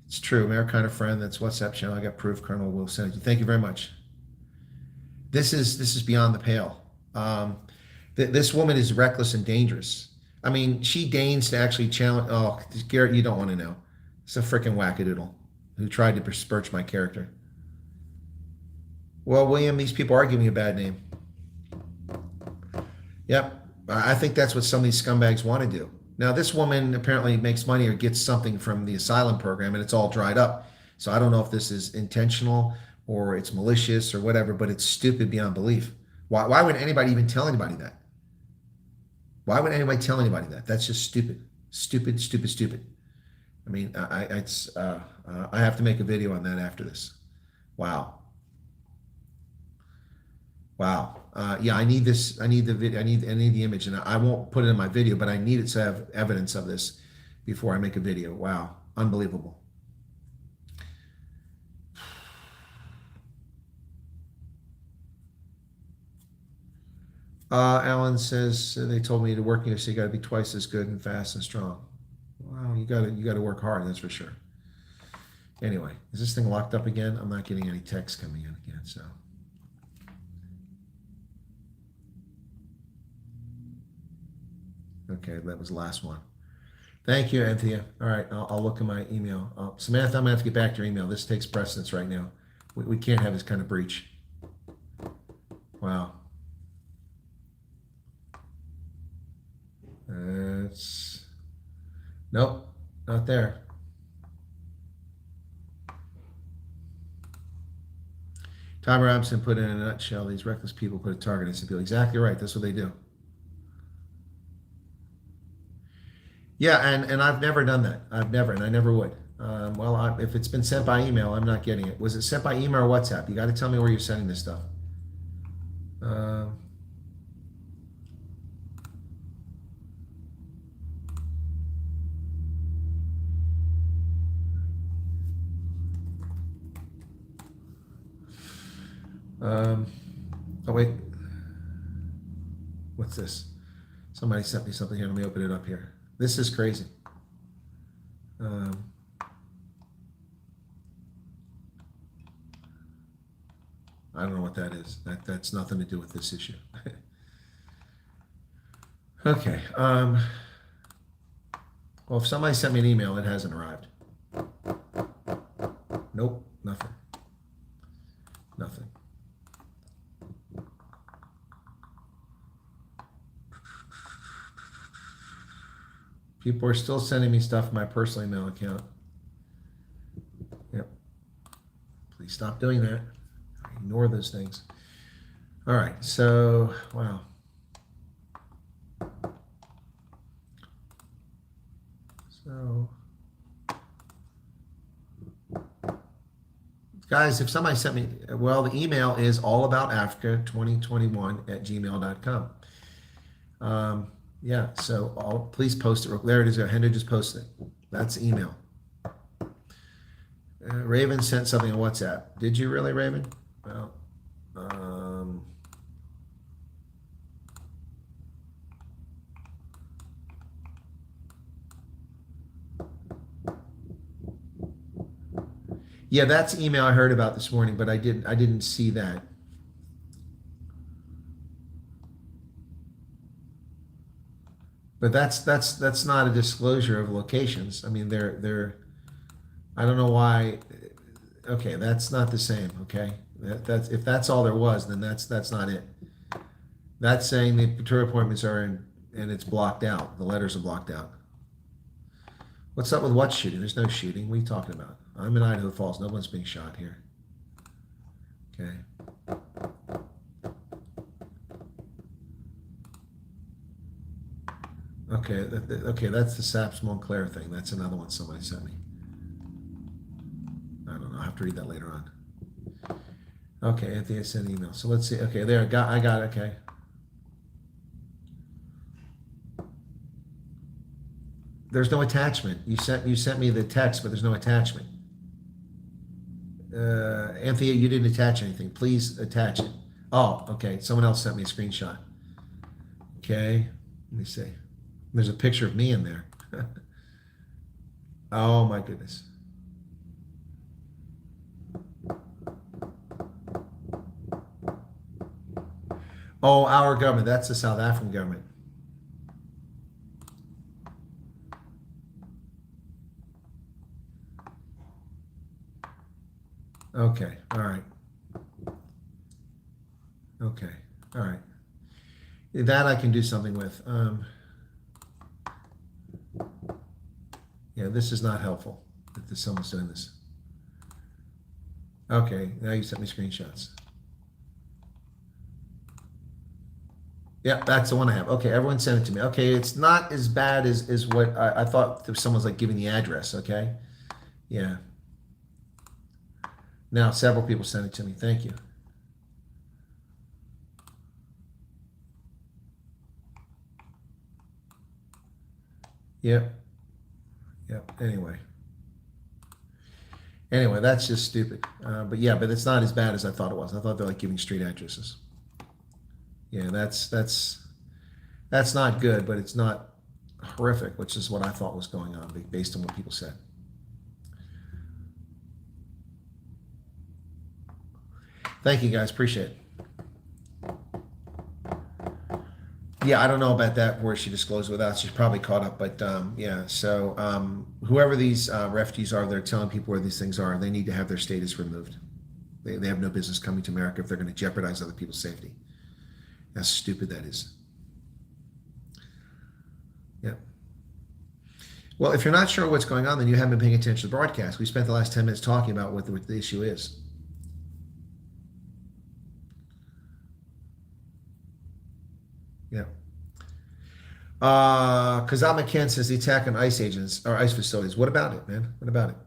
It's true. Americana friend, that's WhatsApp channel. I got proof. Colonel will send it to you. Thank you very much. This is beyond the pale. This woman is reckless and dangerous. I mean, she deigns to actually challenge. Oh, Garrett, you don't want to know. It's a freaking wackadoodle who tried to besmirch my character. Well, William, these people are giving you a bad name. Yep. I think that's what some of these scumbags want to do. Now, this woman apparently makes money or gets something from the asylum program, and it's all dried up. So I don't know if this is intentional or it's malicious or whatever, but it's stupid beyond belief. Why would anybody even tell anybody that? Why would anybody tell anybody that? That's just stupid. Stupid, stupid, stupid. I mean, I have to make a video on that after this. Wow. Wow. Yeah, I need this. I need the video. I need the image, and I won't put it in my video, but I need it to have evidence of this before I make a video. Wow, unbelievable. Alan says they told me to work here, so you got to be twice as good and fast and strong. Wow, you got to work hard. That's for sure. Anyway, is this thing locked up again? I'm not getting any text coming in again, so. Okay, that was the last one. Thank you, Anthea. All right, I'll look at my email. Samantha, I'm going to have to get back to your email. This takes precedence right now. We can't have this kind of breach. Wow. Nope, not there. Tom Robinson put it in a nutshell, these reckless people put a target on civilians. Exactly right, that's what they do. Yeah, and I've never done that. I've never, and I never would. Well, if it's been sent by email, I'm not getting it. Was it sent by email or WhatsApp? You got to tell me where you're sending this stuff. Oh, wait. What's this? Somebody sent me something here. Let me open it up here. This is crazy. I don't know what that is. That's nothing to do with this issue. Okay. Well, if somebody sent me an email, it hasn't arrived. Nope, nothing. Nothing. People are still sending me stuff from my personal email account. Yep. Please stop doing that. Ignore those things. All right. So, wow. So, guys, if somebody sent me, well, the email is allaboutafrica2021@gmail.com. Yeah, so please post it. There it is. Henry just posted it. That's the email. Raven sent something on WhatsApp. Did you really, Raven? Well, yeah, that's the email I heard about this morning, but I didn't see that. But that's not a disclosure of locations. I mean, they're I don't know why. Okay, that's not the same. Okay, that's if that's all there was, then that's not it. That's saying the tour appointments are in and it's blocked out. The letters are blocked out. What's up with what shooting? There's no shooting. What are you talking about? I'm in Idaho Falls. No one's being shot here. Okay. Okay, okay, that's the SAPS Montclair thing. That's another one somebody sent me. I don't know. I'll have to read that later on. Okay, Anthony sent an email. So let's see. Okay, there. I got it. Okay. There's no attachment. You sent me the text, but there's no attachment. Anthony, you didn't attach anything. Please attach it. Oh, okay. Someone else sent me a screenshot. Okay. Let me see. There's a picture of me in there. Oh my goodness. Oh, our government. That's the South African government. Okay. All right. Okay. All right. That I can do something with. Yeah, this is not helpful if someone's doing this. Okay, now you sent me screenshots. Yeah, that's the one I have. Okay, everyone sent it to me. Okay, it's not as bad as what I thought someone's like giving the address, okay? Yeah. Now several people sent it to me. Thank you. Yep. Yep. Anyway, that's just stupid. But yeah, but it's not as bad as I thought it was. I thought they're like giving street addresses. Yeah, that's not good, but it's not horrific, which is what I thought was going on based on what people said. Thank you guys, appreciate it. Yeah, I don't know about that where she disclosed without. She's probably caught up, but yeah. So whoever these refugees are, they're telling people where these things are. They need to have their status removed. They have no business coming to America if they're going to jeopardize other people's safety. How stupid that is. Yeah. Well, if you're not sure what's going on, then you haven't been paying attention to the broadcast. We spent the last 10 minutes talking about what the issue is. Yeah. Kazama Ken says the attack on ICE agents or ICE facilities. What about it, man? What about it?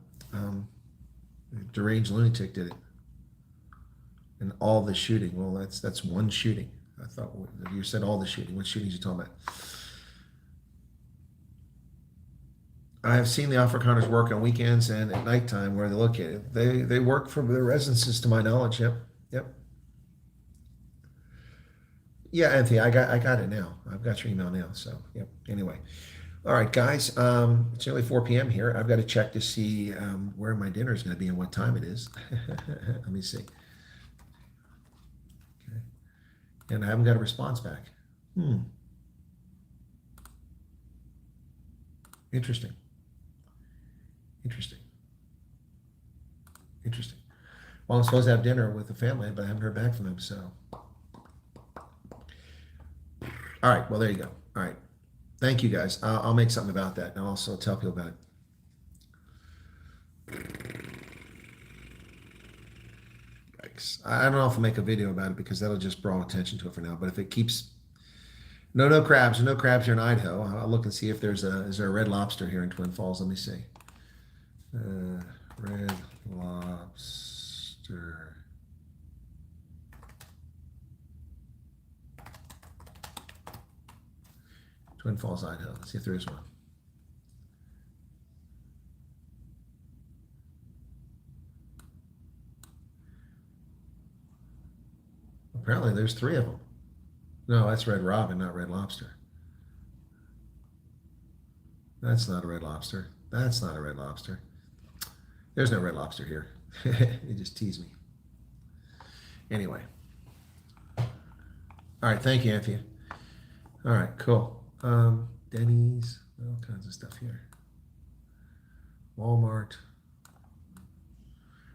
Deranged lunatic did it. And all the shooting. Well, that's one shooting. I thought you said all the shooting. What shootings are you talking about? I have seen the Afrikaners work on weekends and at nighttime where they're located. They work from their residences, to my knowledge. Yep. Yeah, Anthony, I got it now. I've got your email now. So, yep. Anyway, all right, guys. It's nearly 4 p.m. here. I've got to check to see where my dinner is going to be and what time it is. Let me see. Okay, and I haven't got a response back. Interesting. Well, I'm supposed to have dinner with the family, but I haven't heard back from them. So. All right. Well, there you go. All right. Thank you, guys. I'll make something about that, and I'll also tell people about it. Yikes. I don't know if I'll make a video about it because that'll just draw attention to it for now. But if it keeps no crabs here in Idaho, I'll look and see if is there a red lobster here in Twin Falls. Let me see. Red lobster. Twin Falls, Idaho. Let's see if there is one. Apparently there's 3 of them. No, that's red robin, not red lobster. That's not a red lobster. That's not a red lobster. There's no red lobster here. You just tease me. Anyway. All right, thank you, Anthea. All right, cool. Denny's, all kinds of stuff here. Walmart.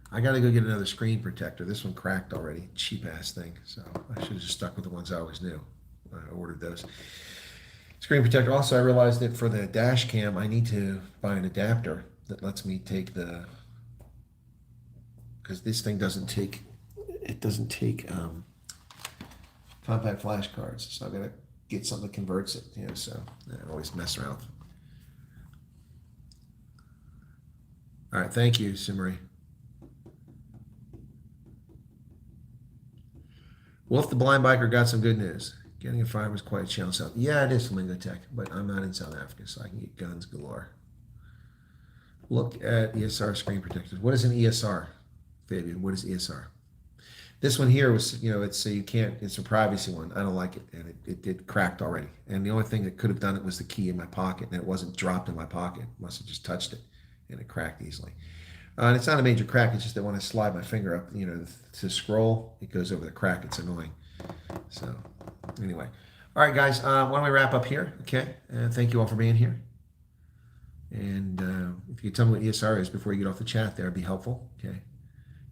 I got to go get another screen protector. This one cracked already. Cheap ass thing. So I should have just stuck with the ones I always knew. I ordered those. Screen protector. Also, I realized that for the dash cam, I need to buy an adapter that lets me take because this thing doesn't take compact flash cards. So I got to get something that converts it, you know, so I always mess around. All right, thank you, Simmery. Wolf the Blind Biker got some good news. Getting a firearm is quite a challenge. Yeah, it is Flamingo Tech, but I'm not in South Africa, so I can get guns galore. Look at ESR screen protectors. What is an ESR, Fabian? What is ESR? This one here was, you know, it's you can't. It's a privacy one. I don't like it, and it cracked already. And the only thing that could have done it was the key in my pocket, and it wasn't dropped in my pocket. Must have just touched it, and it cracked easily. And it's not a major crack. It's just that when I slide my finger up, you know, to scroll, it goes over the crack. It's annoying. So anyway, all right, guys. Why don't we wrap up here? Okay. Thank you all for being here. And if you tell me what ESR is before you get off the chat, there would be helpful. Okay.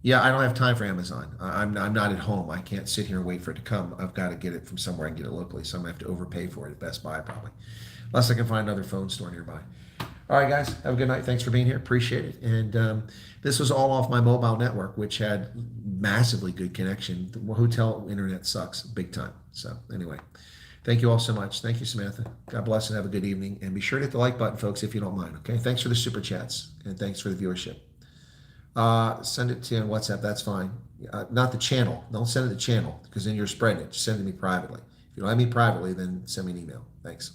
Yeah, I don't have time for Amazon. I'm not at home. I can't sit here and wait for it to come. I've got to get it from somewhere I can get it locally. So I'm going to have to overpay for it at Best Buy probably. Unless I can find another phone store nearby. All right, guys. Have a good night. Thanks for being here. Appreciate it. And this was all off my mobile network, which had massively good connection. The hotel internet sucks big time. So anyway, thank you all so much. Thank you, Samantha. God bless and have a good evening. And be sure to hit the like button, folks, if you don't mind. Okay. Thanks for the super chats and thanks for the viewership. Send it to you on WhatsApp. That's fine. Not the channel. Don't send it to the channel because then you're spreading it. Just send it to me privately. If you don't have me privately, then send me an email. Thanks.